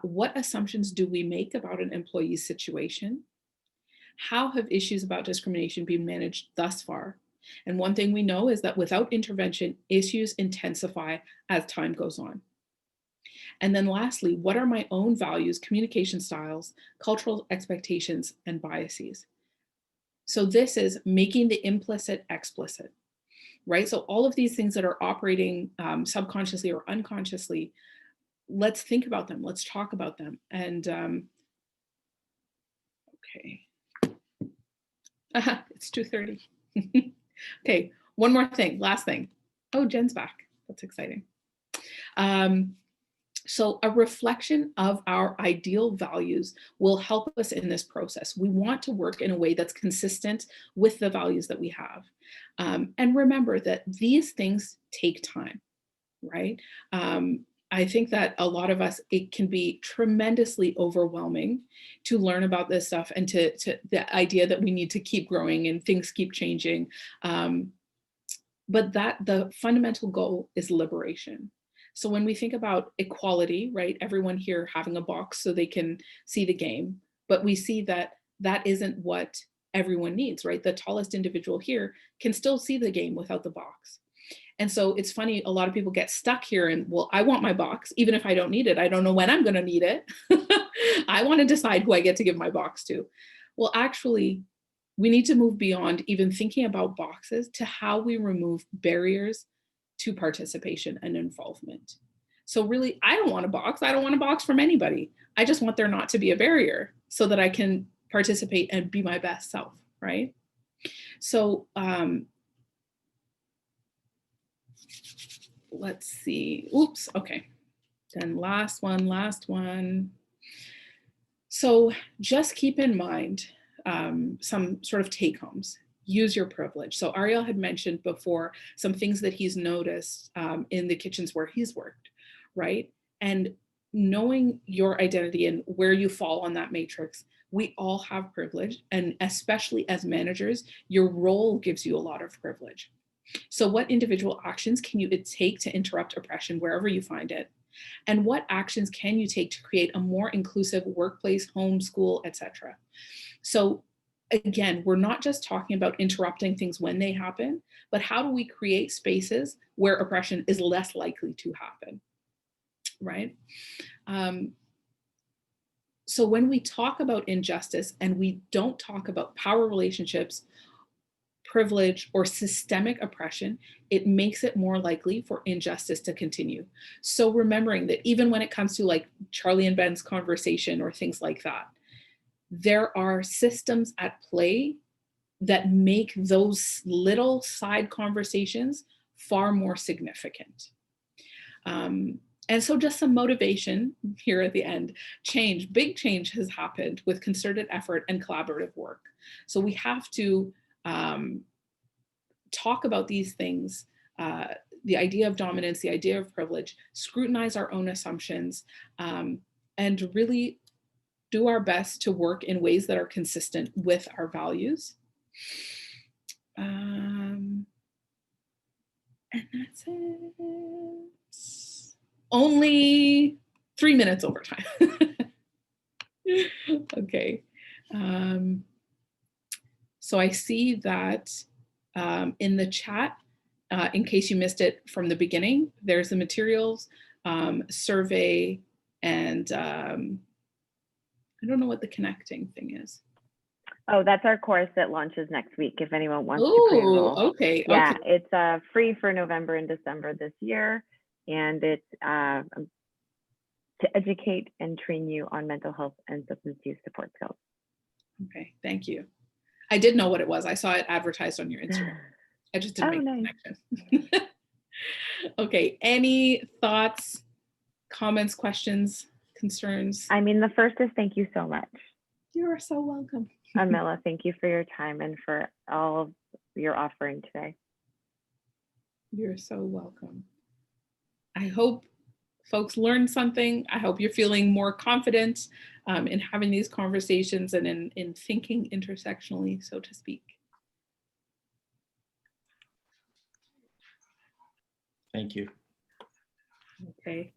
What assumptions do we make about an employee's situation? How have issues about discrimination been managed thus far? And one thing we know is that without intervention, issues intensify as time goes on. And then lastly, what are my own values, communication styles, cultural expectations, and biases? So this is making the implicit explicit, right? So all of these things that are operating subconsciously or unconsciously, let's think about them. Let's talk about them. And okay. It's 2:30. Okay, one more thing, last thing. Oh, Jen's back. That's exciting. So a reflection of our ideal values will help us in this process. We want to work in a way that's consistent with the values that we have. And remember that these things take time, right? I think that a lot of us, it can be tremendously overwhelming to learn about this stuff and to the idea that we need to keep growing and things keep changing. But that the fundamental goal is liberation. So when we think about equality, right, everyone here having a box so they can see the game, but we see that that isn't what everyone needs, right? The tallest individual here can still see the game without the box. And so it's funny, a lot of people get stuck here and, well, I want my box, even if I don't need it. I don't know when I'm going to need it. I want to decide who I get to give my box to. Well, actually, we need to move beyond even thinking about boxes to how we remove barriers to participation and involvement. So really, I don't want a box. I don't want a box from anybody. I just want there not to be a barrier so that I can participate and be my best self, right? So let's see. Oops, okay. Then last one. So just keep in mind some sort of take homes. Use your privilege. So Ariel had mentioned before some things that he's noticed in the kitchens where he's worked, right? And knowing your identity and where you fall on that matrix, we all have privilege. And especially as managers, your role gives you a lot of privilege. So what individual actions can you take to interrupt oppression wherever you find it? And what actions can you take to create a more inclusive workplace, home, school, etc.? So again, we're not just talking about interrupting things when they happen, but how do we create spaces where oppression is less likely to happen, right? So when we talk about injustice and we don't talk about power relationships, privilege, or systemic oppression, it makes it more likely for injustice to continue. So remembering that even when it comes to like Charlie and Ben's conversation or things like that, there are systems at play that make those little side conversations far more significant. And so just some motivation here at the end. Big change has happened with concerted effort and collaborative work. So we have to talk about these things, the idea of dominance, the idea of privilege, scrutinize our own assumptions, and really do our best to work in ways that are consistent with our values. And that's it. Only 3 minutes over time. Okay. So I see that in the chat, in case you missed it from the beginning, there's the materials, survey, and I don't know what the connecting thing is. Oh, that's our course that launches next week if anyone wants to Oh, pre-enroll. okay. Yeah, Okay. it's free for November and December this year, and it's to educate and train you on mental health and substance use support skills. Okay, thank you. I did know what it was. I saw it advertised on your Instagram. I just didn't make the connection. Okay, any thoughts, comments, questions, concerns? I mean, the first is thank you so much. You are so welcome. Amila, thank you for your time and for all of your offering today. You're so welcome. I hope folks learned something. I hope you're feeling more confident in having these conversations and in thinking intersectionally, so to speak. Thank you. Okay.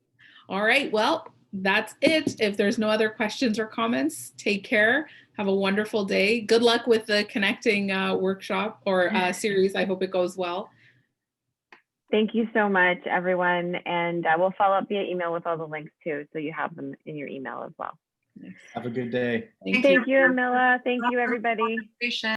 All right. Well, that's it. If there's no other questions or comments, take care. Have a wonderful day. Good luck with the connecting workshop or series. I hope it goes well. Thank you so much, everyone. And we'll follow up via email with all the links too, so you have them in your email as well. Have a good day. Thank you, Amila. Thank you, everybody.